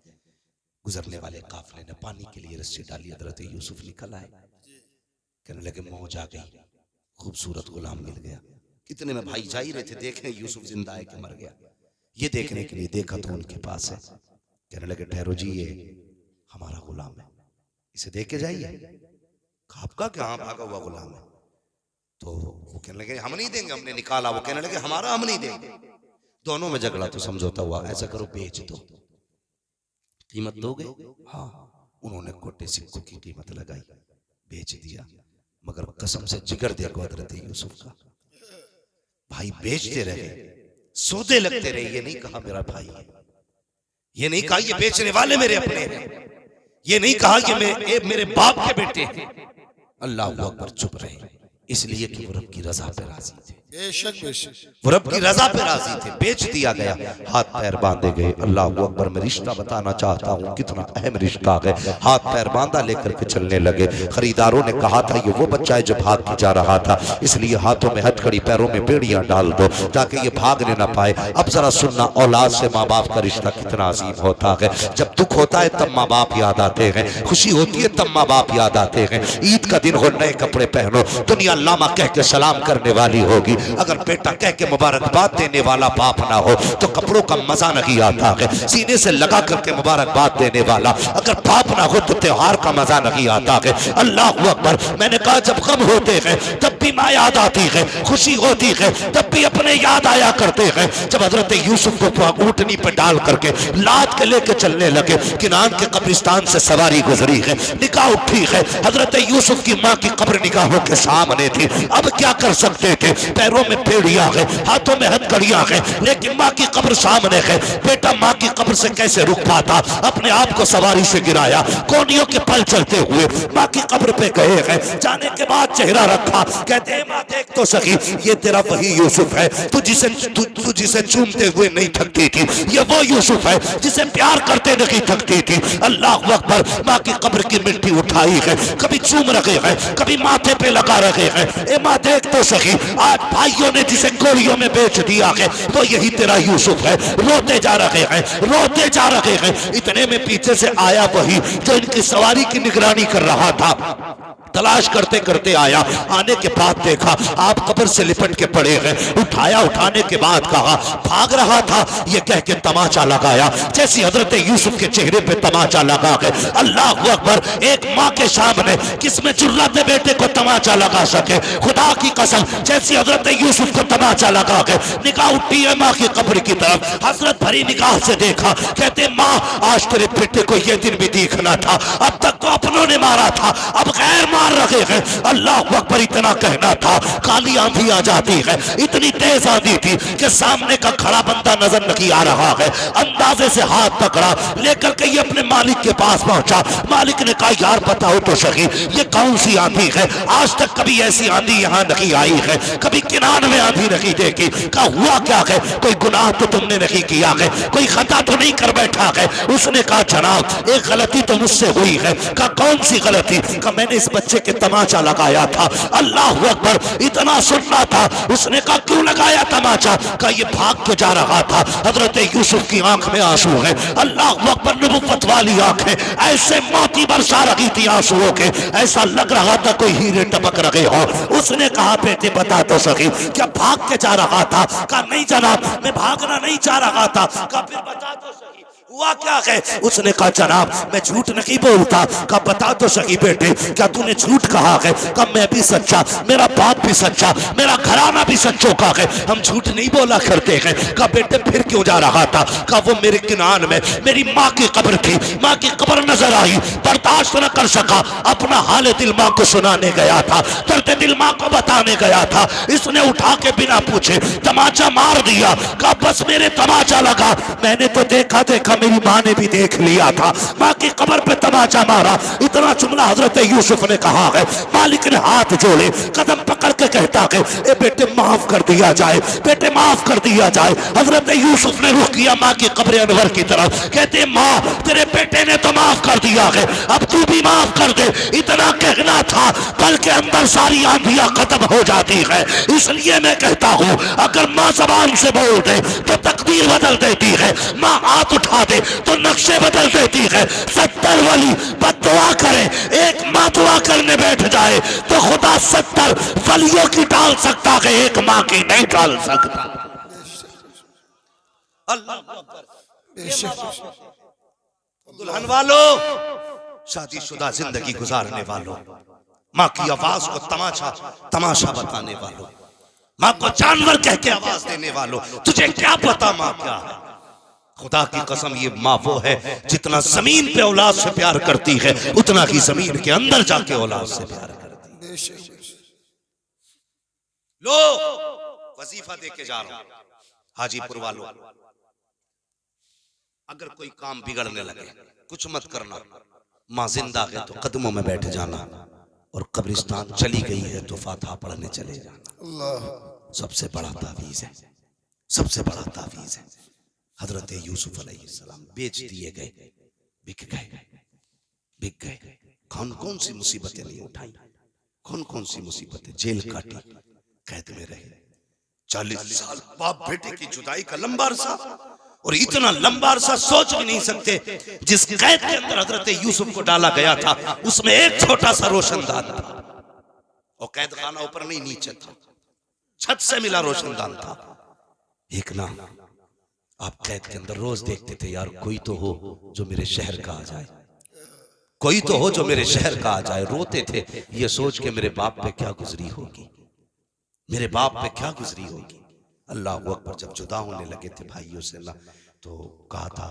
गुजरने वाले काफिले ने पानी के लिए रस्सी डाली, हजरत यूसुफ निकल आए, कहने लगे मौज आ गई, खूबसूरत गुलाम मिल गया। कितने में भाई जा ही रहे थे, देखें यूसुफ जिंदा है कि मर गया। ये देखने के लिए देखा तो उनके पास है, कहने लगे ठहरो जी ये हमारा गुलाम है, इसे देख के जाइए। आपका क्या? भागा हुआ गुलाम है। तो वो कहने लगे हम नहीं देंगे, हमने निकाला। वो कहने लगे हमारा हम नहीं देंगे। दोनों में झगड़ा तो समझौता हुआ, ऐसा करो बेच दो, कीमत दोगे? हाँ। उन्होंने कोटे सिक्कों की कीमत लगाई, बेच दिया। मगर कसम से जिगर देखो हजरत यूसुफ का, भाई बेचते रहे, सौदे लगते रहे। ये नहीं कहा मेरा भाई है, ये नहीं कहा ये बेचने वाले मेरे अपने हैं, ये नहीं कहा ये मेरे बाप के बेटे हैं। अल्लाह अकबर। चुप रहे, इसलिए कि वो रब की रजा पे राजी थे। बेशक बेशक वो रब की रजा पे राजी थे। बेच दिया गया, हाथ पैर बांधे गए। अल्लाह अकबर। मैं रिश्ता बताना चाहता हूँ कितना अहम रिश्ता है। हाथ पैर बांधा लेकर के चलने लगे। खरीदारों ने कहा था ये वो बच्चा है जो भाग के जा रहा था, इसलिए हाथों में हथकड़ी पैरों में बेड़ियां डाल दो ताकि ये भागने ना पाए। अब जरा सुनना, औलाद से माँ बाप का रिश्ता कितना अजीम होता है। जब दुख होता है तब माँ बाप याद आते हैं, खुशी होती है तब माँ बाप याद आते हैं। ईद का दिन हो, नए कपड़े पहनो, दुनिया लामा कह के सलाम करने वाली होगी। अगर बेटा कह के मुबारकबाद देने वाला बाप ना हो तो कपड़ों का मजा नहीं आता है। सीने से लगा करके मुबारकबाद देने वाला अगर बाप ना हो तो त्योहार का मजा नहीं आता है। अल्लाह अकबर। मैंने कहा जब गम होते हैं तब भी माँ याद आती है, खुशी होती है तब भी अपने याद आया करते हैं। जब हजरत यूसुफ को ऊंटनी पे डाल करके लाद के लेके चलने लगे, किनान के कब्रिस्तान से सवारी गुजरी है, निगाह उठी है, हजरत यूसुफ की माँ की कब्र निगाहों के सामने थी। अब क्या कर सकते थे? पैरों में पेड़ियां है, हाथों में हथकड़ियां है, लेकिन माँ की कब्र सामने है। बेटा माँ की कब्र से कैसे रुक पाता? अपने आप को सवारी से गिराया, कोनियों के पल चलते हुए माँ की कब्र पे गए हैं। जाने के बाद चेहरा रखा, कहते हैं माँ देख तो सही, ये तेरा वही यूसुफ है तू जिसे चूमते हुए नहीं थकती थी, ये वो यूसुफ है जिसे प्यार करते नहीं थकती थी। अल्लाह अकबर। माँ की कब्र की मिट्टी उठाई है, कभी चूम रहे हैं, कभी माथे पे लगा रहे हैं। ए माँ देख तो सही, आज भाइयों ने जिसे गोलियों में बेच दिया है वो यही तेरा यूसुफ है। रोते जा रहे हैं, रोते जा रहे हैं। इतने में पीछे से आया वही जो इनकी सवारी की निगरानी कर रहा था। तलाश करते करते आया, आने के बाद देखा आप कब्र से लिपट के पड़े हैं। उठाया, उठाने के बाद कहा भाग रहा था, ये कह के तमाचा लगाया जैसे हजरत यूसुफ के चेहरे पे तमाचा लगा है। अल्लाह अकबर। एक माँ के सामने किसमें जुर्रत है बेटे को तमाचा लगा सके? खुदा की कसम जैसी हजरत यूसुफ को तमाचा लगा के निगाह उठी है माँ की कब्र की तरफ। हजरत भरी निगाह से देखा, कहते माँ आज तेरे बेटे को ये दिन भी देखना था, अब तक तो अपनों ने मारा था, अब गैर मार रहे हैं। अल्लाह अकबर। इतना कहना था, काली आंधी आ जाती है, इतनी तेज आंधी थी कि सामने का खड़ा बंदा नजर नहीं आ रहा है। अंदाजे से हाथ पकड़ा, लेकर के ये अपने मालिक के पास पहुंचा। मालिक ने कहा यार बताओ तो सही ये कौन सी आंधी है? आज तक कभी ऐसी आंधी यहाँ नहीं आई है, कभी किनान में आंधी नहीं देखी। कहा हुआ क्या है? कोई गुनाह तो तुमने नहीं किया है, कोई खता तो नहीं कर बैठा है? उसने कहा जनाब एक गलती तो मुझसे हुई है। कहा कौन सी गलती? कहा मैंने इस बच्चे के तमाचा लगाया था। अल्लाह अकबर। इतना सुनना था। उसने कहा क्यों लगाया तमाचा? कहा ये भाग के जा रहा था, हजरत यूसुफ की आंख में आंसू है। अल्लाह अकबर। नबुव्वत वाली आंखें ऐसे मोती बरसा रही थी आंसुओं के, ऐसा लग रहा था कोई हीरे टपक रहे हो। उसने कहा बेटे बता तो सही क्या भाग के जा रहा था? कहा नहीं जनाब मैं भागना नहीं चाह रहा था। कहा फिर बता तो सही हुआ क्या है? उसने कहा जनाब मैं झूठ नहीं बोलता। कहा बता तो सही बेटे क्या तूने झूठ कहा है? कहा मैं भी सच्चा, मेरा बाप भी सच्चा, मेरा घराना भी सच्चों का है, हम झूठ नहीं बोला करते हैं। कहा बेटे फिर क्यों जा रहा था? कहा वो मेरे किनान में मेरी माँ की कब्र थी, माँ की कब्र नजर आई, बर्दाश्त न कर सका, अपना हाल दिल माँ को सुनाने गया था, दर्द दिल माँ को बताने गया था। इसने उठा के बिना पूछे तमाचा मार दिया। कहा बस मेरे तमाचा लगा, मैंने तो देखा मेरी माँ ने भी देख लिया था, माँ की कब्र पे तमाचा मारा। इतना जुमला हजरत यूसुफ ने कहा है। मालिक ने हाथ जोड़े, कदम पकड़ के कहता है ए बेटे माफ कर दिया जाए, बेटे माफ कर दिया जाए। हजरत यूसुफ ने रुख किया माँ की कब्र अनवर की तरफ, कहते माँ तेरे बेटे ने तो माफ कर दिया है, अब तू भी माफ कर दे। इतना कहना था, पल के अंदर सारी आंधियां खत्म हो जाती है। इसलिए मैं कहता हूँ अगर माँ जबान से बोल दे तो तकदीर बदल देती है, माँ हाथ उठा दे तो नक्शे बदल देती है। 70 वली बद्दुआ करे, एक माँ दुआ करने बैठ जाए तो खुदा 70 वलियों की डाल सकता है, एक माँ की नहीं डाल सकता। दुल्हन वालों, शादीशुदा जिंदगी गुजारने वालों, माँ की आवाज को तमाशा बताने वालों, माँ को जानवर कह के आवाज देने वालों, तुझे क्या पता माँ क्या है? खुदा की कसम ये माँ वो है जितना जमीन पे औलाद से प्यार करती है उतना ही जमीन के अंदर जाके औलाद से प्यार करती है। लो वजीफा दे के जा रहा हूं हाजीपुर वालों, अगर कोई काम बिगड़ने लगे कुछ मत करना, माँ जिंदा है तो कदमों में बैठ जाना, और कब्रिस्तान चली गई है तो फातिहा पढ़ने चले जाना। सबसे बड़ा तावीज है, सबसे बड़ा तावीज है। हजरत यूसुफ अलैहिस्सलाम बेच दिए गए, बिक गए। कौन कौन सी मुसीबतें नहीं उठाई, कौन कौन सी मुसीबतें, जेल काटी, कैद में रहे 40 साल, बाप बेटे की जुदाई का लंबा अरसा, और इतना लंबा अरसा सोच भी नहीं सकते। जिस कैद के अंदर हजरत यूसुफ को डाला गया था उसमें एक छोटा सा रोशनदान था, और कैद खाना ऊपर नहीं नीचे था। छत से मिला रोशनदान था। एक ना आप कैद के अंदर रोज देखते थे, यार कोई तो हो जो मेरे शहर का आ जाए, कोई तो हो जो मेरे शहर का आ जाए। रोते थे ये सोच के मेरे बाप पे क्या गुजरी होगी, मेरे बाप पे क्या गुजरी होगी। अल्लाह अकबर। जब जुदा होने लगे थे भाइयों से ना, तो कहा था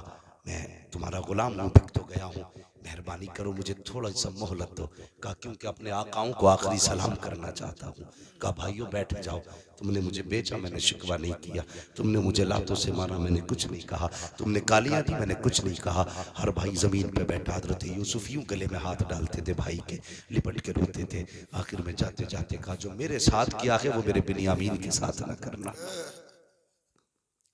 मैं तुम्हारा गुलाम हूँ, बिक तो गया हूँ, मेहरबानी करो मुझे थोड़ा सा मोहलत दो। कहा क्योंकि अपने आकाओं को आखिरी सलाम करना चाहता हूँ। कहा भाइयों बैठ जाओ, तुमने मुझे बेचा, मैंने शिकवा नहीं किया, तुमने मुझे लातों से मारा, मैंने कुछ नहीं कहा, तुमने गालियाँ दी, मैंने कुछ नहीं कहा। हर भाई जमीन पे बैठा, हजरत यूसुफ यूं गले में हाथ डालते थे भाई के, लिपट के रोते थे। आखिर में जाते जाते कहा जो मेरे साथ किया है वो मेरे बिन्यामीन के साथ ना करना,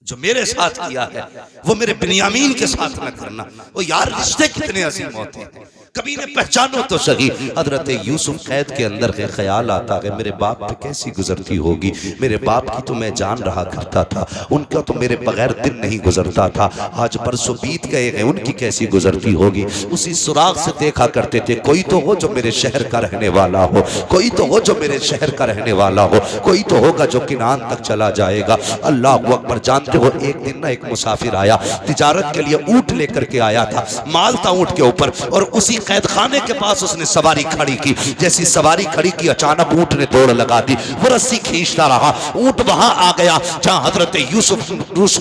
जो मेरे साथ किया है वो मेरे बिन्यामीन के साथ न करना। वो यार रिश्ते कितने अजीम होते हैं, कभी ने पहचानो तो सही। हजरत यूसुफ कैद के अंदर के ख्याल आता है मेरे बाप पे कैसी गुजरती होगी, मेरे बाप की तो मैं जान रहा करता था, उनका तो मेरे बगैर दिन नहीं गुजरता था, आज परसों बीत गए हैं, उनकी कैसी गुजरती होगी। उसी सुराग से देखा करते थे कोई तो हो जो मेरे शहर का रहने वाला हो, कोई तो हो जो मेरे शहर का रहने वाला हो, कोई तो होगा जो किनान तक चला जाएगा। अल्लाह अकबर। जानते हो एक दिन ना एक मुसाफिर आया, तिजारत के लिए ऊंट लेकर के आया था, माल था ऊंट के ऊपर, और उसी कैद खाने के पास उसने सवारी खड़ी की। जैसी सवारी खड़ी की अचानक ऊंट ने दौड़ लगा दी, वो रस्सी खींचता रहा, ऊंट वहां आ गया जहां हजरत यूसुफ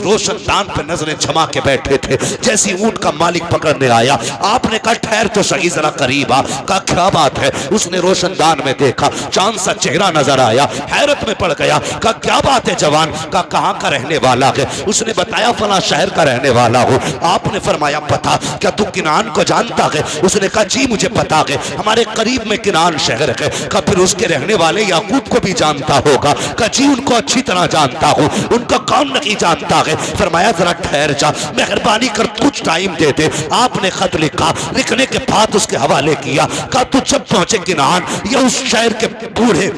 रोशनदान पे नजरें जमा के बैठे थे। जैसी ऊंट का मालिक पकड़ने आया, आपने कहा ठहर तो सही जरा करीब आ। कहा क्या बात है? उसने रोशनदान में देखा, चांद सा चेहरा नजर आया, हैरत में पड़ गया। कहा क्या बात है जवान? कहा कहां का रहने वाला है? उसने बताया फला शहर का रहने वाला हो। आपने फरमाया पता, क्या तू किनान को जानता है? उसने कहा जी मुझे पता है, हमारे करीब में किनान शहर है। कहा फिर उसके रहने वाले याकूब को भी जानता होगा? कहा जी उनको अच्छी तरह जानता हूँ। उनको कौन नहीं जानता है? फरमाया जरा ठहर जा, मेहरबानी कर कुछ टाइम दे दे। आपने खत लिखा, लिखने के बाद उसके हवाले किया। कहा तू जब पहुंचे किनान या उस शहर के बूढ़े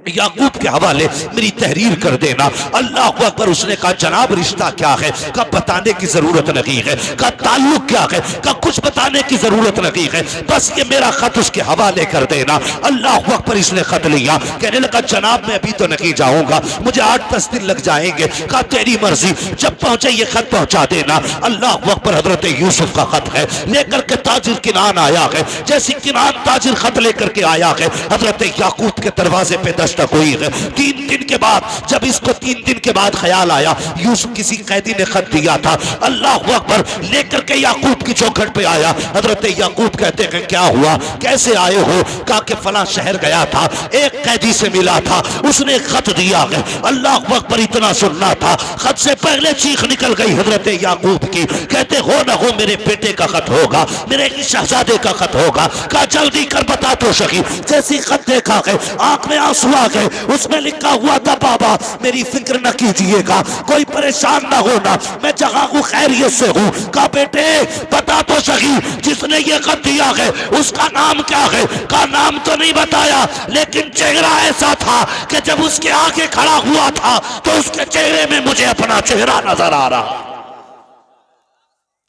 याकूब के हवाले मेरी तहरीर कर देना। अल्लाह अकबर। उसने कहा जनाब रिश्ता क्या है? कहा बताने की जरूरत नहीं है। कहा ताल्लुक क्या है? कहा कुछ बताने की जरूरत नहीं है, बस ये मेरा खत उसके हवाले कर देना। अल्लाह अकबर। इसने खत लिया, कहने लगा जनाब मैं अभी तो नहीं जाऊंगा, मुझे 8-10 दिन लग जाएंगे। कहा तेरी मर्जी, जब पहुंचे ये खत पहुंचा देना। अल्लाह अकबर। हजरत यूसुफ का खत है, लेकर के ताजिर किनान आया है। जैसी किनान ताजिर खत लेकर के आया है, हजरत याकूब के दरवाजे पे दस्तक हुई है। 3 दिन के बाद, जब इसको 3 दिन के बाद ख्याल आया यूसुफ किसी कैदी ने खत दिया था, अल्लाह अकबर, लेकर के याकूब की चौखट पे आया। हजरत याकूब कहते हैं क्या हुआ, कैसे आए हो? कहा कि फला शहर गया था, एक कैदी से मिला था, उसने खत दिया है। अल्लाह अकबर। इतना सुनना था, खत से पहले चीख निकल गई हजरत याकूब की। कहते हो ना हो मेरे बेटे का खत होगा, मेरे शहजादे का खत होगा। कहा जल्दी कर बता तो सही। जैसी खत देखा है आंख में आंसू आ गए। उसमें लिखा हुआ था बाबा मेरी फिक्र न कीजिएगा, कोई परेशान ना होना, मैं जहां हूं खैरियत से हूं। कहा बेटे बता तो सही, जिसने ये खत दिया है उसका नाम क्या है? का नाम तो नहीं बताया, लेकिन चेहरा ऐसा था कि जब उसके आगे खड़ा हुआ था तो उसके चेहरे में मुझे अपना चेहरा नजर आ रहा।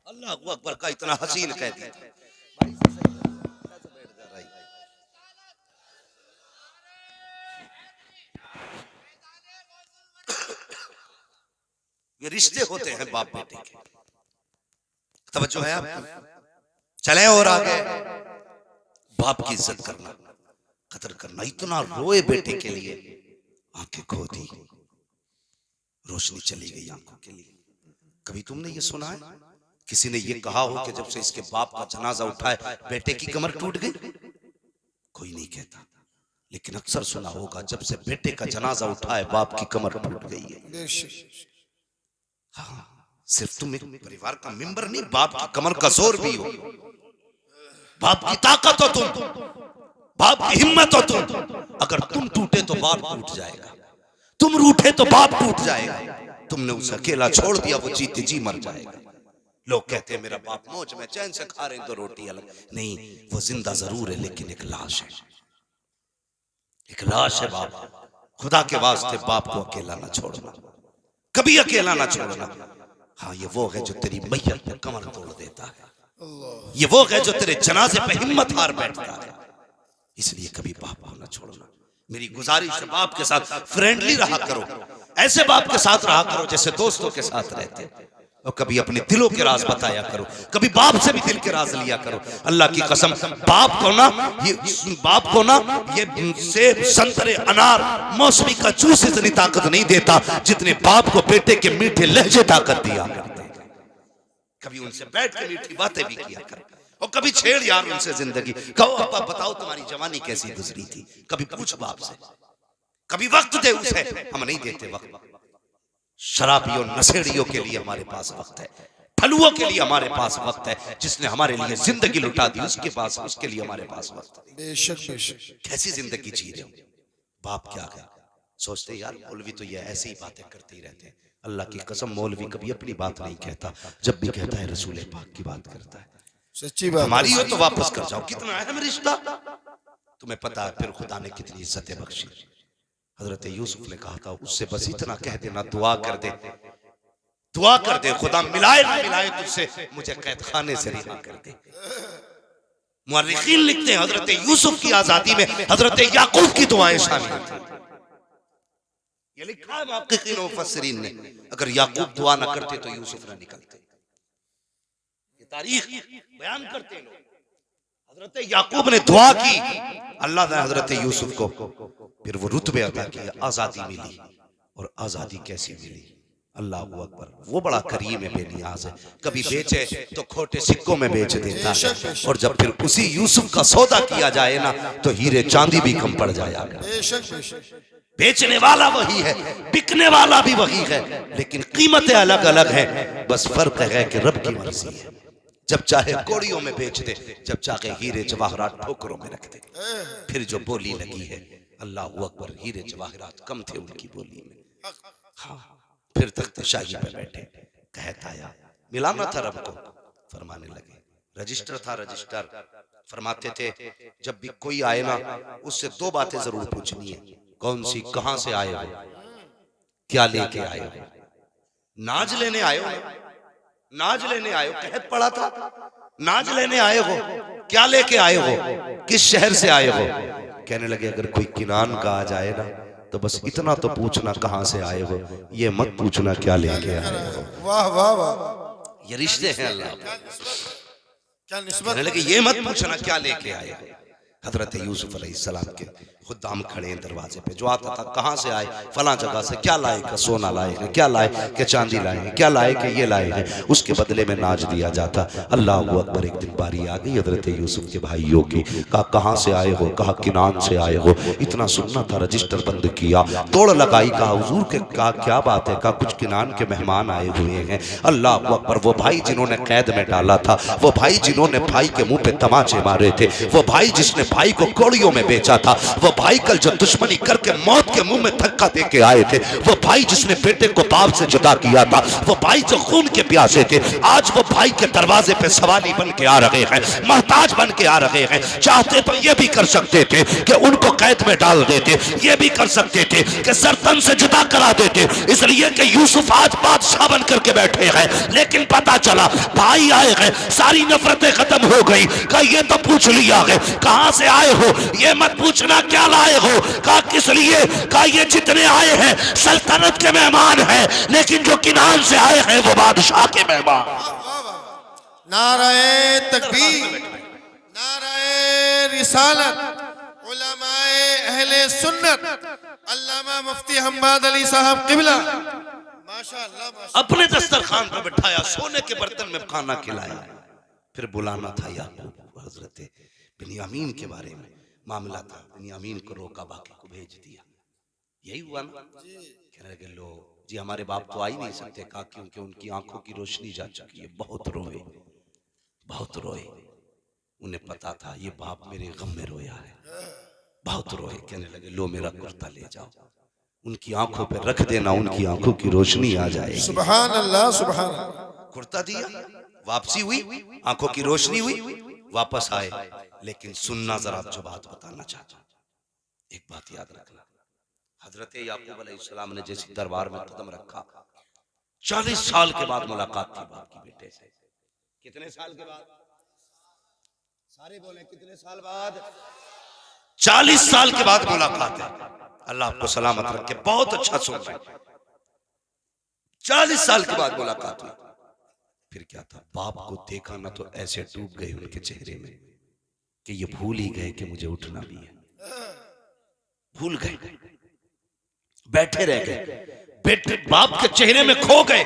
अल्लाह अकबर का इतना हसीन कह दिया। ये रिश्ते होते हैं बाप बेटे के। तवज्जो है आप? चले और आगे। बाप की इज्जत करना, कदर करना। इतना रोए बेटे के लिए, आंखें खो दी, रोशनी चली गई आंखों के लिए। कभी तुमने ये सुना है किसी ने ये कहा हो कि जब से इसके बाप का जनाजा उठाए बेटे की कमर टूट गई? कोई नहीं कहता, लेकिन अक्सर सुना होगा जब से बेटे का जनाजा उठाए बाप की कमर टूट गई है। हाँ, सिर्फ तुम एक परिवार का मेंबर नहीं, बाप की कमर का जोर भी हो, बाप की ताकत हो तुम, बाप की हिम्मत हो तुम। अगर तुम टूटे तो बाप टूट जाएगा, तुम रूठे तो बाप टूट जाएगा। तुमने उसे अकेला छोड़ दिया, वो जीते जी मर जाएगा। लोग कहते हैं मेरा बाप मौज में चैन से खा रहे हैं तो रोटी अलग नहीं, वो जिंदा जरूर है लेकिन एक लाश है, एक लाश है बाप। खुदा के वास्ते बाप को अकेला ना छोड़ना, कभी अकेला ना छोड़ना। हाँ, ये वो है जो तेरी मैयत पे कमर तोड़ देता है, ये वो है जो तेरे जनाजे पे हिम्मत हार बैठता है। इसलिए कभी बाप को ना छोड़ना। मेरी गुजारिश है बाप के साथ फ्रेंडली रहा करो, ऐसे बाप के साथ रहा करो जैसे दोस्तों के साथ रहते, और कभी अपने दिलों के राज बताया करो, कभी बाप से भी दिल के राज लिया करो। अल्लाह की कसम बाप को ना ये सेब संतरे अनार मौसमी का जूस इतनी ताकत नहीं देता जितने बाप को बेटे के मीठे लहजे ताकत दिया करते। कभी उनसे बैठ के मीठी बातें भी किया करो, और कभी छेड़ यार उनसे जिंदगी, कहो अब्बा बताओ तुम्हारी जवानी कैसी गुजरी थी, कभी पूछ बाप से, कभी वक्त दे उसे। हम नहीं देते वक्त। शराबियों नशेड़ियों के लिए हमारे पास वक्त है, फलुओं के लिए हमारे पास वक्त है, जिसने हमारे लिए जिंदगी लुटा दी उसके लिए हमारे पास वक्त है। बेशक बेशक। कैसी जिंदगी जी रहे हो, बाप क्या है सोचते यार मौलवी तो ये ऐसे ही बातें करते ही रहते हैं। अल्लाह की कसम मौलवी कभी अपनी बात नहीं कहता, जब भी कहता है रसूल पाक की बात करता है। सच्ची बात। हमारी हो तो वापस कर जाओ, कितना अहम रिश्ता। तुम्हें पता है फिर खुदा ने कितनी इज्जतें बख्शी। हजरत यूसुफ ने कहा था उससे बस इतना कह देना, दुआ कर दे, दुआ कर दे खुदा मिलाए ना मिलाए तुझसे, मुझे कैद खाने से रिहा कर दे। मुअर्रिखीन लिखते हैं हजरत यूसुफ की आजादी में हजरत याकूब की दुआएं शामिल थी। ये लिखा है मुहक्किकीन और मुफस्सिरीन ने, अगर याकूब दुआ ना करते तो यूसुफ ना निकलते। ये तारीख बयान करते हैं लोग। हजरत याकूब ने दुआ की, अल्लाह ने हजरत यूसुफ को फिर वो रुतबे अता किया, आजादी मिली। और आजादी कैसी मिली, अल्लाह अकबर, वो बड़ा करीम है, बेनियाज है। कभी बेचे तो खोटे सिक्कों में बेच देता है, और जब फिर उसी यूसुफ का सौदा किया जाए ना तो हीरे चांदी भी कम पड़ जाया। बेचने वाला वही है, बिकने वाला भी वही है, लेकिन कीमतें अलग अलग हैं। बस फर्क है कि रब की मर्जी है, जब चाहे कोड़ियों में बेच दे, जब चाहे हीरे जवाहरात ठोकरों में रख दे। फिर जो बोली लगी है, अल्लाह अकबर, हीरे जवाहरात कम थे उनकी बोली में। हाँ, फिर तख्त शाही पे बैठे, कहता आया, मिलाना था रब को, फरमाने लगे। रजिस्टर था, रजिस्टर फरमाते थे जब भी कोई आए ना उससे दो बातें जरूर पूछनी है। कौन सी, कहां से आए हो, क्या लेके आए हो। नाज लेने आए हो, नाज लेने आए हो, कहत पड़ा था नाज लेने आए हो, क्या लेके आए हो, किस शहर से आए हो। कहने लगे अगर कोई किनान का आ जाए ना तो बस इतना तो पूछना कहां से आए हो, ये मत पूछना क्या लेके आए हो। वाह वाह वाह, ये रिश्ते हैं अल्लाह। क्या निस्बत। कहने लगे ये मत पूछना क्या लेके आए हो। हजरत यूसुफ अलैहिस्सलाम के खुदाम खड़े हैं दरवाजे पे, जो आता था कहाँ से आए, फला जगह से, क्या लाए का सोना लाए हैं, क्या लाए के चांदी लाए हैं, क्या लाए के ये लाए हैं, उसके बदले में नाज दिया जाता। अल्लाह अकबर, एक दिन बारी आ गई हजरत यूसुफ के भाइयों की, कहा कहाँ से आए हो, कहा किनान से आए हो। इतना सुनना था, रजिस्टर बंद किया, तोड़ लगाई, कहा हुजूर के कहा क्या बात है, कहा कुछ किनान के मेहमान आए हुए हैं। अल्लाह अकबर, वो भाई जिन्होंने कैद में डाला था, वो भाई जिन्होंने भाई के मुंह पे तमाचे मारे थे, वो भाई जिसने भाई को कौड़ियों में बेचा था, वो भाई कल जो दुश्मनी करके मौत के मुंह में धक्का दे के आए थे, वो भाई जिसने बेटे को बाप से जुदा किया था, वो भाई जो खून के प्यासे थे, आज वो भाई के दरवाजे पे सवाली बन के आ रहे हैं, मोहताज बन के आ रहे हैं। चाहते तो ये भी कर सकते थे कि उनको कैद में डाल देते, ये भी कर सकते थे कि सरतन से जुदा करा देते, इसलिए कि यूसुफ आज बादशाह बन करके बैठे हैं। लेकिन पता चला भाई आए हैं, सारी नफरतें खत्म हो गई। कहा ये तो पूछ लिया है कहां से आए हो, ये मत पूछना क्या लाए हो। कहा किस लिए, कहा ये जितने आए हैं सल्तनत के मेहमान हैं, लेकिन जो किनान से आए हैं वो बादशाह के मेहमान। नाराए तकबीर, नाराए रिसालत, उलमाए अहले सुन्नत, अल्लामा मुफ्ती हम्माद अली साहब किबला, माशाअल्लाह। अपने दस्तरखान पर बिठाया, सोने के बर्तन में खाना खिलाया। फिर बुलाना था याकूब, हजरत बिन्यामीन के बारे में मामला था, बिन्यामीन को रोका, बाकी को भेज दिया। यही हुआ ना। कहने लगे लो जी हमारे बाप तो आ ही नहीं सकते, कहा क्योंकि उनकी आंखों की रोशनी जा चुकी है। बहुत रोए, बहुत रोए, उन्हें पता था ये बाप मेरे गम में रोया है, बहुत रोए। कहने लगे लो मेरा कुर्ता ले जाओ, उनकी आंखों पे रख देना, उनकी आंखों की रोशनी आ जाएगी। सुभान अल्लाह, सुभान अल्लाह। कुर्ता दिया, वापसी हुई, आंखों की रोशनी हुई, वापस आए। लेकिन सुनना जरा जो बात बताना चाहता हूं, एक बात याद रखना। हजरत याकूब अलैहिस्सलाम ने जैसे दरबार में कदम रखा, 40 साल के बाद मुलाकात थी बाप की बेटे से। कितने साल के बाद, सारे बोले कितने साल बाद, 40 साल के बाद मुलाकात है। अल्लाह आपको सलामत रखे, बहुत अच्छा सुन रहे हैं। 40 साल के बाद मुलाकात हुई। फिर क्या था, बाप को देखा ना तो ऐसे डूब गए उनके चेहरे में कि ये भूल ही गए कि मुझे उठना भी है। भूल गए, बैठे रह गए, बेटे बाप के चेहरे में खो गए।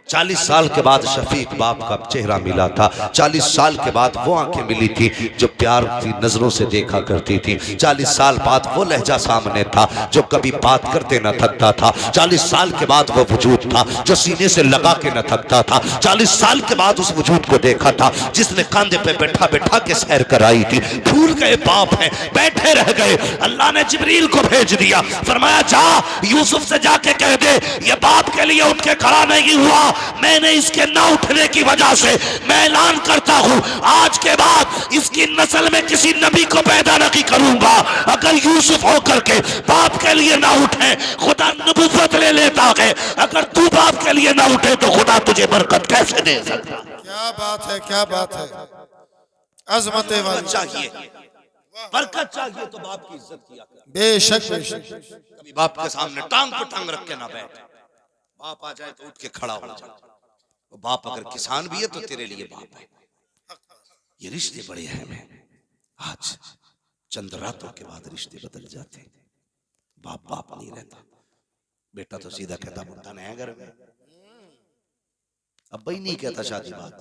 40 साल के बाद शफीक बाप का चेहरा मिला था। 40 साल के बाद वो आंखें मिली थी जो प्यार की नजरों से देखा करती थी। 40 साल बाद वो लहजा सामने था जो कभी बात करते न थकता था। 40 साल के बाद वो वजूद था जो सीने से लगा के न थकता था। 40 साल के बाद उस वजूद को देखा था जिसने कंधे पे बैठा बैठा के सैर कराई थी। भूल गए बाप है, बैठे रह गए। अल्लाह ने जिब्रील को भेज दिया, फरमाया जा यूसुफ से जाके कह दे ये बाप के लिए उठ के खड़ा नहीं हुआ, मैंने इसके ना उठने की वजह से मैं ऐलान करता हूं आज के बाद इसकी नस्ल में किसी नबी को पैदा नहीं करूंगा। अगर यूसुफ होकर के बाप के लिए ना उठे खुदा नबूवत ले लेता है, अगर तू बाप के लिए ना उठे तो खुदा तुझे बरकत कैसे दे सकता। क्या बात है, क्या बात है। अजमत चाहिए, बरकत चाहिए तो बाप की इज्जत किया कर। बेशक बेशक। कभी बाप के सामने टांग पे टांग रख के ना बैठ। बाप आ जाए तो उठ के खड़ा हो जाए। बाप अगर किसान भी है तो तेरे लिए बाप है। ये रिश्ते बड़े अहम हैं। आज चंद रातों के बाद रिश्ते बदल जाते हैं। बाप बाप नहीं रहता। बेटा तो सीधा कहता बुढ़ा है घर में, अब भाई नहीं कहता शादी बात,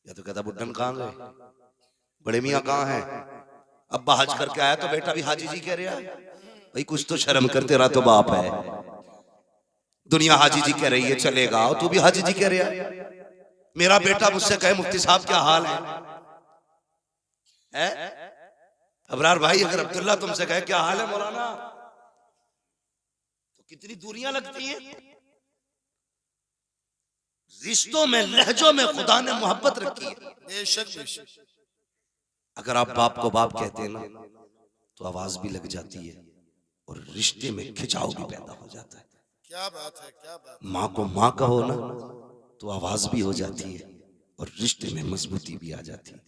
या तो कहता बुढ़न कहाँ गए, बड़े मियाँ कहाँ हैं। अब्बा हज करके आया तो बेटा भी हाजी जी कह रहा है, भाई कुछ तो शर्म कर, तेरा तो बाप है। दुनिया हाजी जी कह रही है चलेगा, और तू भी हाजी जी कह रहा है। मेरा बेटा मुझसे कहे मुफ्ती साहब क्या हाल है? अबरार भाई अगर अब्दुल्ला तुमसे कहे क्या हाल है मौलाना, तो कितनी दूरियां लगती हैं। रिश्तों में लहजों में खुदा ने मोहब्बत रखी है। बेशक बेशक। अगर आप बाप को बाप कहते हैं ना तो आवाज भी लग जाती है और रिश्ते में खिंचाव भी पैदा हो जाता है। क्या बात है, क्या बात। माँ को माँ कहो ना तो आवाज भी हो जाती है और रिश्ते में मजबूती भी आ जाती है।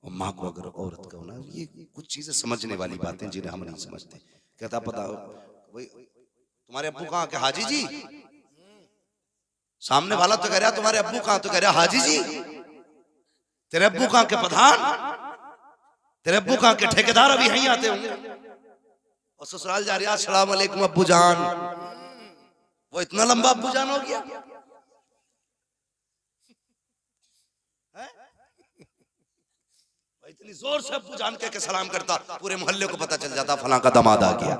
और माँ को अगर औरत कहो ना, ये कुछ चीजें समझने वाली बातें जिन्हें हम नहीं समझते। कहता पता भाई तुम्हारे अब्बू कहाँ के, हाजी जी। सामने वाला तो कह रहा तुम्हारे अब्बू कहाँ, तो कह रहा हाजी जी। तेरे अब्बू कहाँ के प्रधान, तेरे अब्बू कहाँ के ठेकेदार अभी यहीं आते होंगे। और ससुराल जा रहा अस्सलाम वालेकुम अब्बू जान। वो इतना लंबा अब्बू जान हो गया। इतनी जोर से अब्बू जान के सलाम करता, पूरे मोहल्ले को पता चल जाता फलां का दामाद आ गया।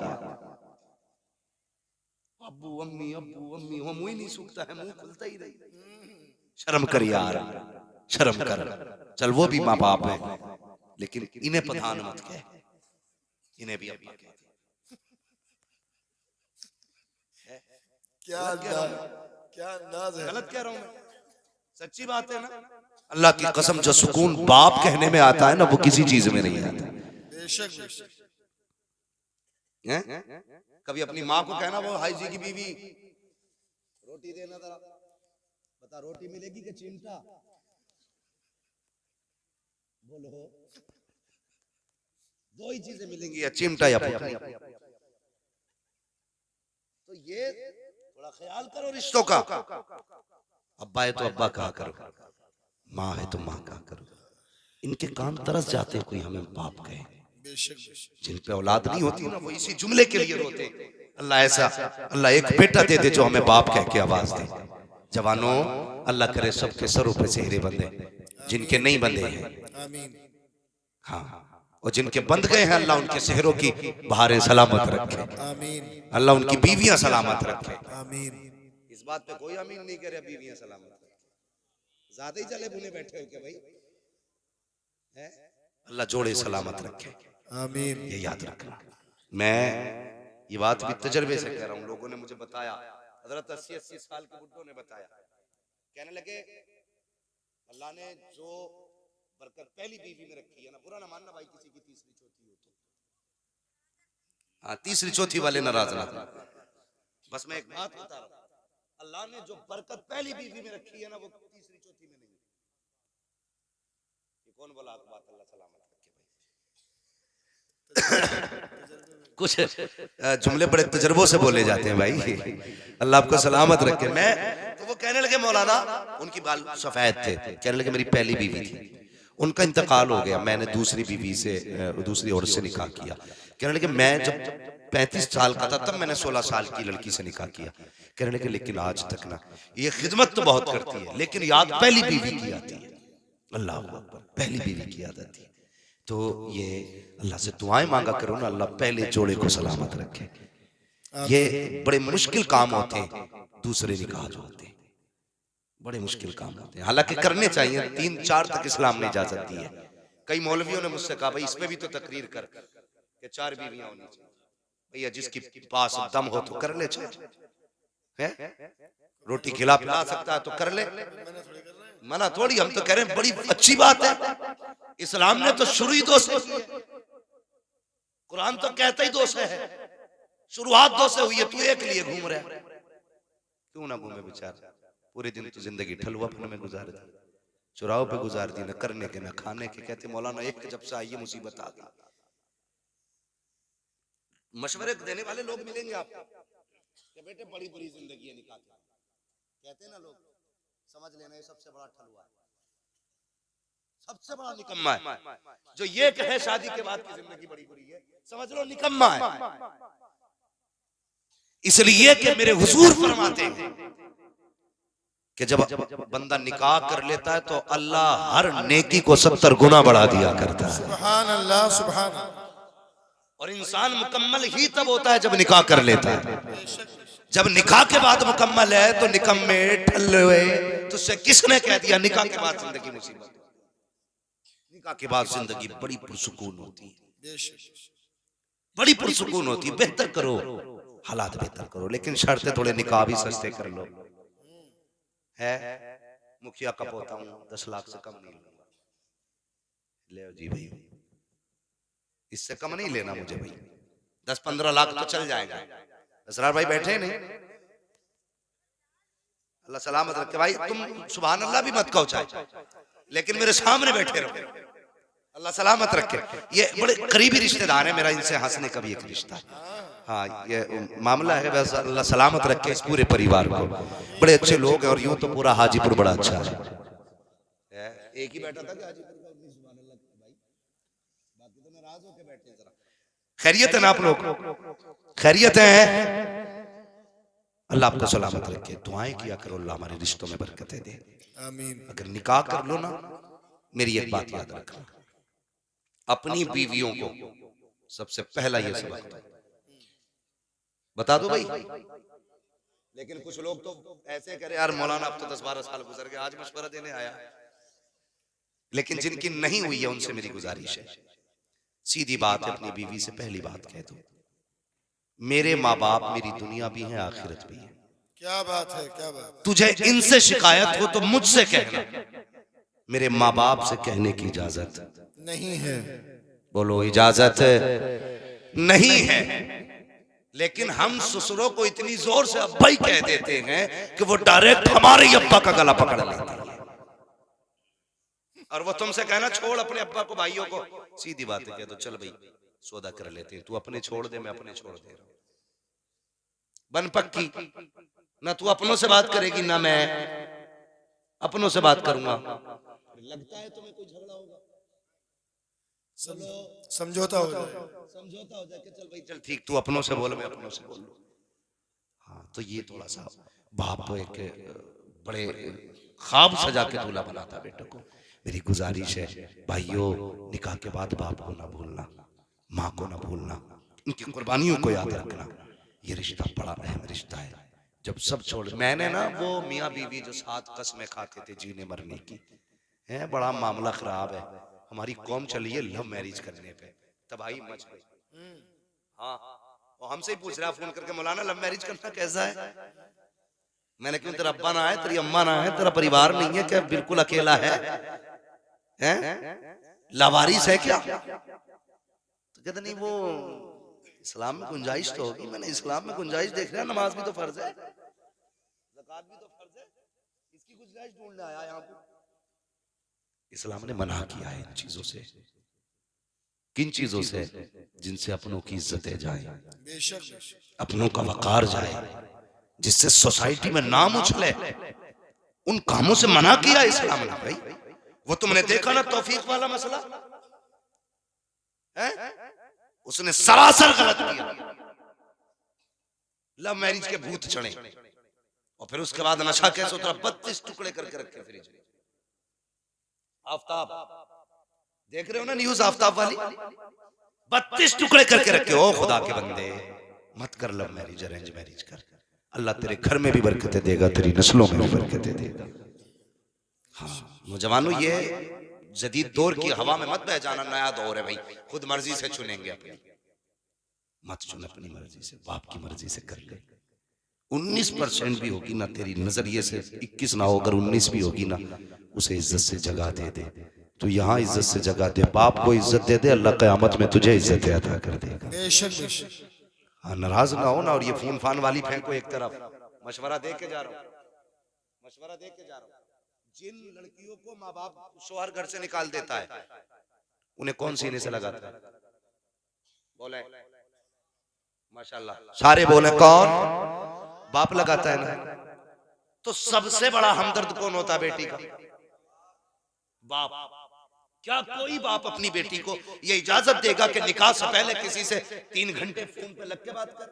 अब्बू अम्मी वो मुंह ही नहीं सूखता है, मुंह खुलता ही नहीं। शर्म कर यार, शर्म कर। चल वो भी माँ बाप है, लेकिन इन्हें प्रधान मत कह, इन्हें भी अब्बा कह। क्या अंदाज है। गलत कह रहा हूं मैं, सच्ची बात है ना। अल्लाह की कसम जो सुकून बाप कहने में आता है ना वो किसी चीज में नहीं आता। बेशक बेशक। कभी अपनी माँ को कहना वो हाई जी की बीवी रोटी देना जरा, बता रोटी मिलेगी कि चिमटा, बोलो दो ही चीजें मिलेंगी, या चिमटा या पोटली। तो ये थोड़ा ख्याल करो रिश्तों का। अब्बा है तो अब्बा कहा करो, माँ है तो माँ कहा करो। इनके कान तरस जाते हैं कोई हमें बाप कहे। जिन पे औलाद नहीं होती ना वो इसी जुमले के लिए रोते। अल्लाह ऐसा, अल्लाह एक बेटा दे दे जो हमें बाप कह के आवाज दे। जवानों अल्लाह करे सबके सरों पे सेहरे बंधे, जिनके नहीं बंधे हैं हाँ, और जिनके बंध गए हैं अल्लाह उनके सेहरों की बहारें सलामत रखे। अल्लाह उनकी बीवियां सलामत रखे। इस बात पे कोई आमीन नहीं करे, बीवियां सलामत रखे। ज्यादा ही चले बुने बैठे हो क्या भाई? अल्लाह जोड़े सलामत रखे, आमीन। ये याद रखना। मैं ये बात भी तजर्बे से कह रहा हूँ, लोगों ने मुझे बताया, हजरत 80-80 साल के बुड्ढों ने बताया, कहने लगे अल्लाह ने जो बरकत पहली बीवी में रखी है ना, बुरा ना मानना भाई किसी की तीसरी चौथी हो तो, हाँ तीसरी चौथी वाले नाराज ना, बस मैं एक बात बता रहा हूँ, अल्लाह ने जो बरकत पहली बीवी में रखी है ना वो तीसरी चौथी में नहीं। ये कौन बोला बात? अल्लाह सलामत रखे भाई। कुछ जुमले बड़े तजर्बों से बोले जाते हैं भाई, अल्लाह आपको सलामत रखे। मैं तो वो कहने लगे मौलाना, उनकी बाल सफेद थे, कहने लगे मेरी पहली बीवी थी, उनका इंतकाल हो गया, मैंने दूसरी बीवी से दूसरी औरत से निकाह किया। कहने लगे मैं जब 35 साल का था तब मैंने 16 साल की लड़की से निकाह किया। कहने लगे लेकिन आज तक ना, ये खिदमत तो बहुत करती है लेकिन याद पहली बीवी की आती है। अल्लाह अकबर, पहली बीवी की याद आती है। तो ये अल्लाह से दुआएं मांगा करो ना, अल्लाह पहले जोड़े को सलामत रखे। ये बड़े मुश्किल काम होते हैं, दूसरे निकाह जो होते हैं बड़े मुश्किल काम होते हैं, हालांकि करने चाहिए, 3-4 तक इस्लाम ने इजाजत दी है। कई मौलवियों ने मुझसे कहा भाई इसमें भी तो तकरीर कर कि 4 बीवियां होनी चाहिए। भैया जिसके पास दम हो तो कर ले, है रोटी खिला पिला सकता है तो कर ले, मना थोड़ी। हम तो कह रहे हैं बड़ी अच्छी बात है, इस्लाम ने तो शुरू ही 2 से, कुरान तो कहता ही 2 से है, शुरुआत 2 से हुई है, तू एक लिए घूम रहा है, क्यों ना घूमे बेचारा, पूरे दिन तो जिंदगी ठलुआपन में गुजार दी, चुराव पे गुजार दी, न करने के न खाने के। कहते मौलाना एक जब से आई मुसीबत आ गई। मशवरे देने वाले लोग मिलेंगे आपको कि बेटे बड़ी बुरी जिंदगी है निकाह की, कहते हैं ना लोग, समझ लेना ये सबसे बड़ा ठलुआ है, सबसे बड़ा निकम्मा है जो ये कहे शादी के बाद की जिंदगी बड़ी बुरी है, समझ लो निकम्मा है। इसलिए कि मेरे हुजूर फरमाते हैं कि जब बंदा निकाह कर लेता है तो अल्लाह हर नेकी को 70 गुना बढ़ा दिया करता है। सुभान अल्लाह, सुभान अल्लाह। और इंसान मुकम्मल ही तब होता है जब निकाह कर लेता है। जब निकाह के बाद मुकम्मल है तो निकम्मे ठल्ले, तो उससे किसने कह दिया निकाह के बाद जिंदगी मुसीबत? निकाह के बाद जिंदगी बड़ी पुरसुकून होती है, बड़ी पुरसुकून होती है। बेहतर करो, हालात बेहतर करो, लेकिन शर्तें थोड़े निकाह भी सस्ते कर लो। है मुखिया का पोता हूं, 10 लाख से कम नहीं लूंगा, ले जी भाई, इससे कम नहीं लेना मुझे भाई, 10-15 लाख तो चल जाएगा। असरार भाई बैठे नहीं, अल्लाह सलामत रखे भाई। तुम सुभान अल्लाह भी मत कहो चाहे, लेकिन मेरे सामने बैठे रहो, अल्लाह सलामत रखे। ये बड़े करीबी रिश्तेदार है मेरा, इनसे हंसने का भी एक रिश्ता है। हाँ ये मामला है, वैसे अल्लाह सलामत रखे इस पूरे परिवार को, बड़े अच्छे लोग हैं। और यूं तो पूरा हाजीपुर बड़ा अच्छा है, एक ही बैठा था कि हाजीपुर का, सुभान अल्लाह भाई, बाकी तो नाराज होके बैठे। जरा खैरियत है ना आप लोग? खैरियत है, अल्लाह आपको सलामत रखे। दुआएं किया करो, अल्लाह हमारे रिश्तों में बरकतें दे, आमीन। अगर निकाह कर लो ना, मेरी एक बात याद रखना, अपनी बीवियों को सबसे पहला ये सबक दो, बता दो भाई। लेकिन कुछ लोग तो ऐसे कह रहे यार मौलाना अब तो 10-12 साल गुजर गए, आज मशवरा देने आया। लेकिन जिनकी नहीं हुई है उनसे मेरी गुजारिश है, सीधी बात है, अपनी बीवी से पहली बात कह दो, मेरे माँ बाप मेरी दुनिया भी है आखिरत भी है। क्या बात है, क्या बात। तुझे इनसे शिकायत हो तो मुझसे कहना, मेरे माँ बाप से कहने की इजाजत नहीं है। बोलो इजाजत नहीं है। लेकिन हम ससुरों को इतनी जोर से अब्बा ही कह देते हैं कि वो डायरेक्ट हमारे ही अब्बा का गला पकड़ लेते हैं। और वो तुमसे कहना छोड़ अपने अब्बा को, भाइयों को, सीधी बात है कह दो चल भाई सौदा कर लेते हैं, तू अपने छोड़ दे मैं अपने छोड़ दे रहा हूं, बन पक्की। ना तू अपनों से बात करेगी ना मैं अपनों से बात करूंगा। लगता है तुम्हें कोई झगड़ा होगा, समझौता हो जाए, समझौता हो जाए कि चल भाई चल ठीक, तू अपनों से बोल मैं अपनों से बोल लूं। हाँ तो ये थोड़ा सा बाप एक बड़े ख्वाब सजा के दूल्हा बनाता बेटों को। मेरी गुजारिश है भाइयों, निकाह के बाद बाप को ना भूलना, माँ को ना भूलना, उनकी कुर्बानियों को याद रखना। ये रिश्ता बड़ा अहम रिश्ता है। जब सब छोड़, मैंने ना वो मियाँ बीवी जो 7 कसमें खाते थे जीने मरने की, है बड़ा मामला खराब है। हमारी कौम चली है लव मैरिज करने पे, तबाही मच गई। हाँ वो हमसे ही पूछ रहा फोन करके मौलाना लव मैरिज करना कैसा है? मैंने क्यों, तेरा अब्बा ना है, तेरी अम्मा ना है, तेरा परिवार नहीं है क्या, बिल्कुल अकेला है? लावारिस है क्या? तो कहते नहीं वो इस्लाम में गुंजाइश तो होगी। मैंने इस्लाम में गुंजाइश देख रहा, नमाज भी तो फर्ज है, ज़कात भी तो फर्ज है, इसकी गुंजाइश ढूंढने आया यहाँ पे। इस्लाम ने मना किया है इन चीजों से। किन चीजों से? जिनसे अपनों की इज्जतें जाए, बेशक बेशक। अपनों का वकार जाए, जिससे सोसाइटी में नाम उछले, उन कामों से मना किया इस्लाम ने भाई। वो तुमने देखा ना तौफीक वाला मसला है, उसने सरासर गलत किया, लव मैरिज के भूत चढ़े, और फिर उसके बाद नशा कैसे उतरा, 32 टुकड़े करके रखे फ्रिज में। आफ्ताब देख रहे हो ना न्यूज, आफ्ताब वाली 32 टुकड़े करके रखे। ओ खुदा के बंदे, मत कर लव मैरिज, अरेंज मैरिज कर। अल्लाह तेरे घर में भी बरकतें देगा, तेरी नस्लों में भी बरकतें देगा। हाँ नौजवानों, ये जदीद दौर की हवा में मत बह जाना, नया दौर है भाई, खुद मर्जी से चुनेंगे अपनी, मत चुन अपनी मर्जी से, बाप की मर्जी से कर ले। 19% भी होगी ना तेरी नजरिए से, 21 ना हो, अगर 19 भी होगी ना, उसे इज्जत से जगह दे दे। तो यहाँ इज्जत से जगह दे, बाप को इज्जत दे दे, अल्लाह क़यामत में तुझे इज्जत अता कर देगा। बेशक बेशक। हाँ नाराज ना हो ना, और ये फोन फान वाली फेंको एक तरफ। मशवरा दे के जा रहा हूँ, मशवरा दे के जा रहा हूँ। जिन लड़कियों को माँ बाप शोहर घर से निकाल देता है, उन्हें कौन सीने से लगाता है? बोले माशाल्लाह, सारे बोले कौन? बाप लगाता है ना। तो सबसे बड़ा हमदर्द कौन होता है बेटी का? बाप। क्या कोई बाप अपनी बेटी को ये इजाजत देगा कि निकाह से पहले किसी से 3 घंटे फोन पे लग के बात कर?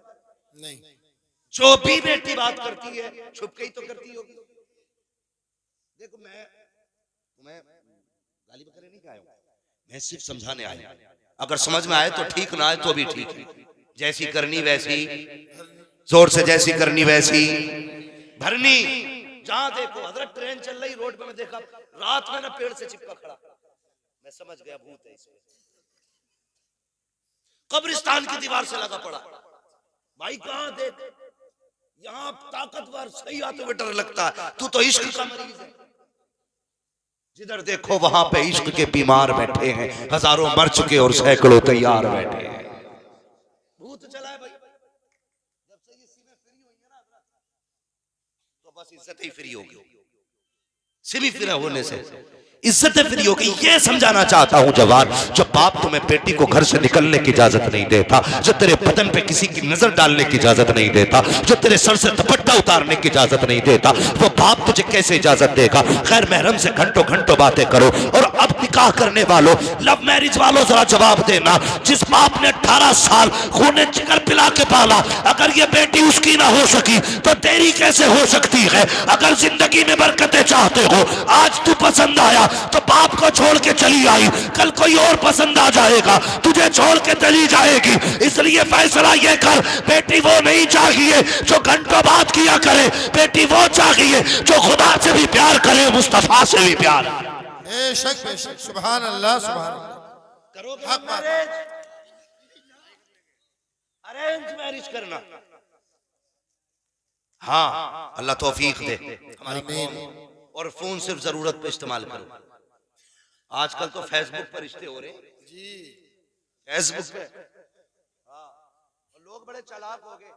नहीं। जो भी बेटी बात करती है छुप के ही तो करती होगी। देखो मैं तुम्हें गाली बकरे नहीं आया हूं, मैं सिर्फ समझाने आया। अगर समझ में आए तो ठीक, ना आए तो भी ठीक है। जैसी करनी वैसी, जोर से जैसी करनी वैसी भरनी। जहां देखो हजरत ट्रेन चल रही, रोड पे मैं देखा रात में ना पेड़ से चिपका खड़ा, मैं समझ गया भूत है इसमें। कब्रिस्तान की दीवार से लगा पड़ा भाई, कहां देख, यहाँ ताकतवर सही आते हुए डर लगता है, तू तो इश्क का मरीज है। जिधर देखो वहां पे इश्क के बीमार बैठे हैं, हजारों मर चुके और सैकड़ों तैयार बैठे हैं। भूत चला है भाई। जब से ये सीमें फ्री हुई है ना तो बस इज्जत ही फ्री होगी। सीमी फ्री होने से इज्जत फ्री होगी। ये समझाना चाहता हूं जवान, जब बाप तुम्हें बेटी को घर से निकलने की इजाजत नहीं देता, जो तेरे बदन पे किसी की नजर डालने की इजाजत नहीं देता, जो तेरे सर से दुपट्टा उतारने की इजाजत नहीं देता, वो बाप तुझे कैसे इजाजत देगा? खैर महरम से घंटों घंटों बातें करो। और अब निकाह करने वालों, लव मैरिज वालों, जरा जवाब देना। जिस बाप ने 18 साल खूने जिगर पिला के पाला, अगर ये बेटी उसकी ना हो सकी तो तेरी कैसे हो सकती है? अगर जिंदगी में बरकतें चाहते हो, आज तू पसंद आया तो बाप को छोड़ के चली आई, कल कोई और पसंद आ जाएगा, तुझे छोड़ के चली जाएगी। इसलिए फैसला ये कर, बेटी वो नहीं चाहिए जो घंटों बात किया करे, बेटी वो चाहिए जो खुदा से भी प्यार करे, मुस्तफा से भी प्यार। बेशक बेशक। सुभान अल्लाह सुभान अल्लाह। करोगे मैरिज, अरेंज मैरिज करना। हाँ अल्लाह तौफीक दे हमारी कौम। और फोन सिर्फ जरूरत पे इस्तेमाल करो। आजकल तो फेसबुक पर रिश्ते हो रहे जी, फेसबुक पे। हाँ लोग बड़े चालाक हो गए,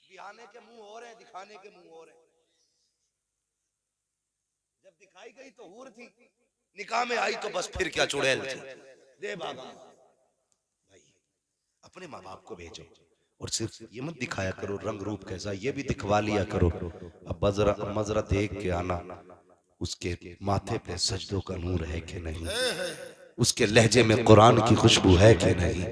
दिखाने के मुंह हो रहे हैं, दिखाने के मुंह हो रहे हैं। जब दिखाई गई तो हूर थी, निकाह में आई तो बस फिर क्या चुड़ैल थी। दे बाबा भाई, अपने माँ बाप को भेजो और सिर्फ ये मत दिखाया करो रंग रूप कैसा, ये भी दिखवा लिया करो। अब मजरा देख के आना, उसके माथे पे सजदों का नूर है कि नहीं, उसके लहजे में कुरान की खुशबू है कि नहीं,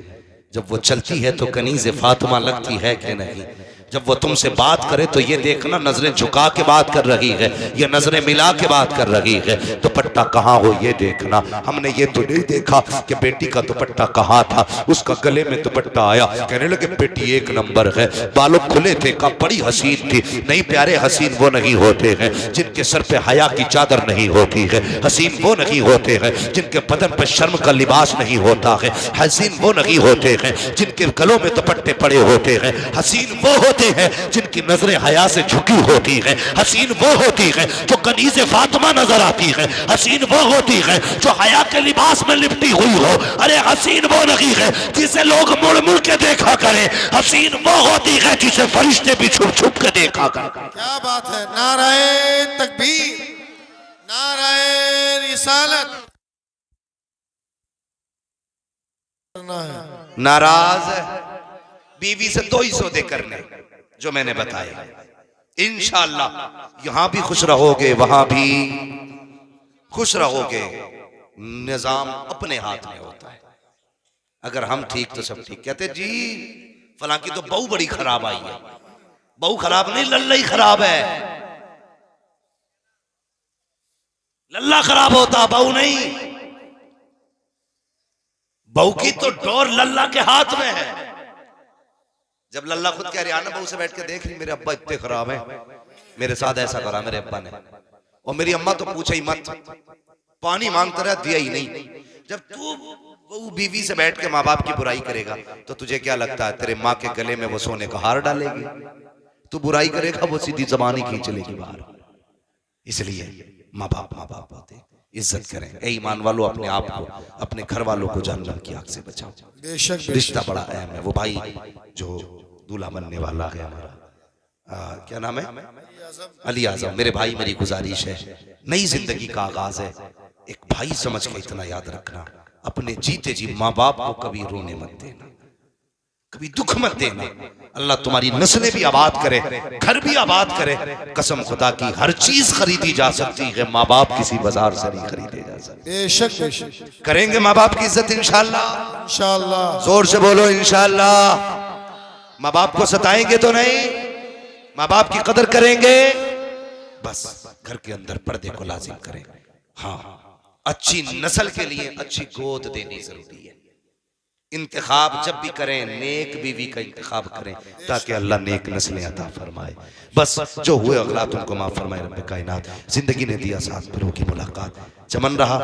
जब वो चलती है तो कनीज़े फातिमा लगती है कि नहीं, जब वो तुमसे बात करे तो ये देखना नजरें झुका के बात कर रही है, ये नजरें मिला के बात कर रही है। दुपट्टा कहाँ हो ये देखना। हमने ये तो नहीं देखा कि बेटी का दुपट्टा कहाँ था, उसका गले में दुपट्टा आया, कहने लगे बेटी एक नंबर है, बालों खुले थे, का बड़ी हसीन थी। नहीं प्यारे, हसीन वो नहीं होते हैं जिनके सर पे हया की चादर नहीं होती है, हसीन वो नहीं होते हैं जिनके बदन पे शर्म का लिबास नहीं होता है, हसीन वो नहीं होते हैं जिनके गलों में दुपट्टे पड़े होते हैं, हसीन वो होते हैं जिनकी नजरें हया से झुकी होती है, हसीन वो होती है जो कनीज़े फातिमा नजर आती है, हसीन वो होती है जो हया के लिबास में लिपटी हुई हो। अरे हसीन वो नहीं है जिसे लोग मुड़ मुड़ के देखा करें, हसीन वो होती है जिसे फरिश्ते भी छुप छुप के देखा करें। क्या बात है। नाराए तकबीर, नाराए रिसालत। करना है। नाराज है, बीवी से 2 ही सौदे करने जो मैंने बताए। इंशाअल्लाह यहां भी खुश रहोगे, वहां भी खुश रहोगे। निजाम अपने हाथ में होता है। अगर हम ठीक तो सब ठीक। कहते जी फलां की तो बहू बड़ी खराब आई है। बहू खराब नहीं, लल्ला ही खराब है। लल्ला खराब होता, बहू नहीं। बहू की तो डोर लल्ला के हाथ में है। जब लल्ला खुद कह रही आना बहू से बैठ के देख रही, मेरे अब्बा इतने खराब हैं, मेरे साथ ऐसा करा मेरे अब्बा ने। और मेरी अम्मा तो पूछे ही मत, पानी मांगता रहा, दिया ही नहीं। जब तू बहू बीवी से बैठ के माँ बाप की बुराई करेगा तो तुझे क्या लगता है तेरे माँ के गले में वो सोने का हार डालेगी? तू बुराई करेगा वो सीधी जबान ही खींच लेगी बाहर। इसलिए माँ बाप होते, इज्जत करें। ए ईमान वालों, अपने आप को, अपने घर वालों को जहन्नम की आग से बचाओ। बेशक रिश्ता बड़ा अहम है। वो भाई जो दूल्हा बनने वाला है हमारा, क्या नाम है, अली आजम, मेरे भाई, मेरी गुजारिश है, नई जिंदगी का आगाज है। एक भाई समझ के इतना याद रखना, अपने जीते जी माँ बाप को कभी रोने मत देना, कभी दुख मत देना। अल्लाह तुम्हारी नस्लें भी आबाद करे, घर भी आबाद करे। कसम खुदा की, हर चीज खरीदी जा सकती है, माँ बाप किसी बाजार से नहीं खरीदे जा सकते। बेशक बेशक करेंगे माँ बाप की इज्जत इंशाअल्लाह। इंशाअल्लाह। जोर से बोलो इंशाअल्लाह। माँ बाप को सताएंगे तो नहीं, माँ बाप की कदर करेंगे। बस घर के अंदर पर्दे को लाजिम करें। हाँ, अच्छी नस्ल के लिए अच्छी गोद देनी जरूरी है। इंतखाब जब भी करें, नेक बीवी का इंतखाब करें ताकि अल्लाह नेक नस्लें अता फरमाए। बस जो हुए अगलात उनको माफ फरमाए रब्बे कायनात। जिंदगी ने दिया साथ, फिर होगी मुलाकात। चमन रहा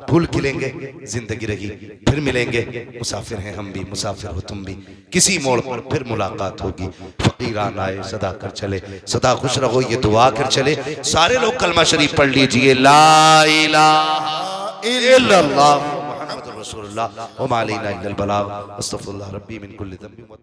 फूल खिलेंगे, जिंदगी रही फिर मिलेंगे। मुसाफिर हैं हम भी, मुसाफिर हो तुम भी, किसी मोड़ पर फिर मुलाकात होगी। फकीरान आए सदा कर चले, सदा खुश रहो ये दुआ कर चले। सारे लोग कलमा शरीफ पढ़ लीजिए, ला इलाहा इल्लल्लाह मुहम्मदुर रसूलुल्लाह व मा अलैना इल्लल बलाग। अस्तगफिरुल्लाह रब्बी मिन कुल्ली ज़ंबिन व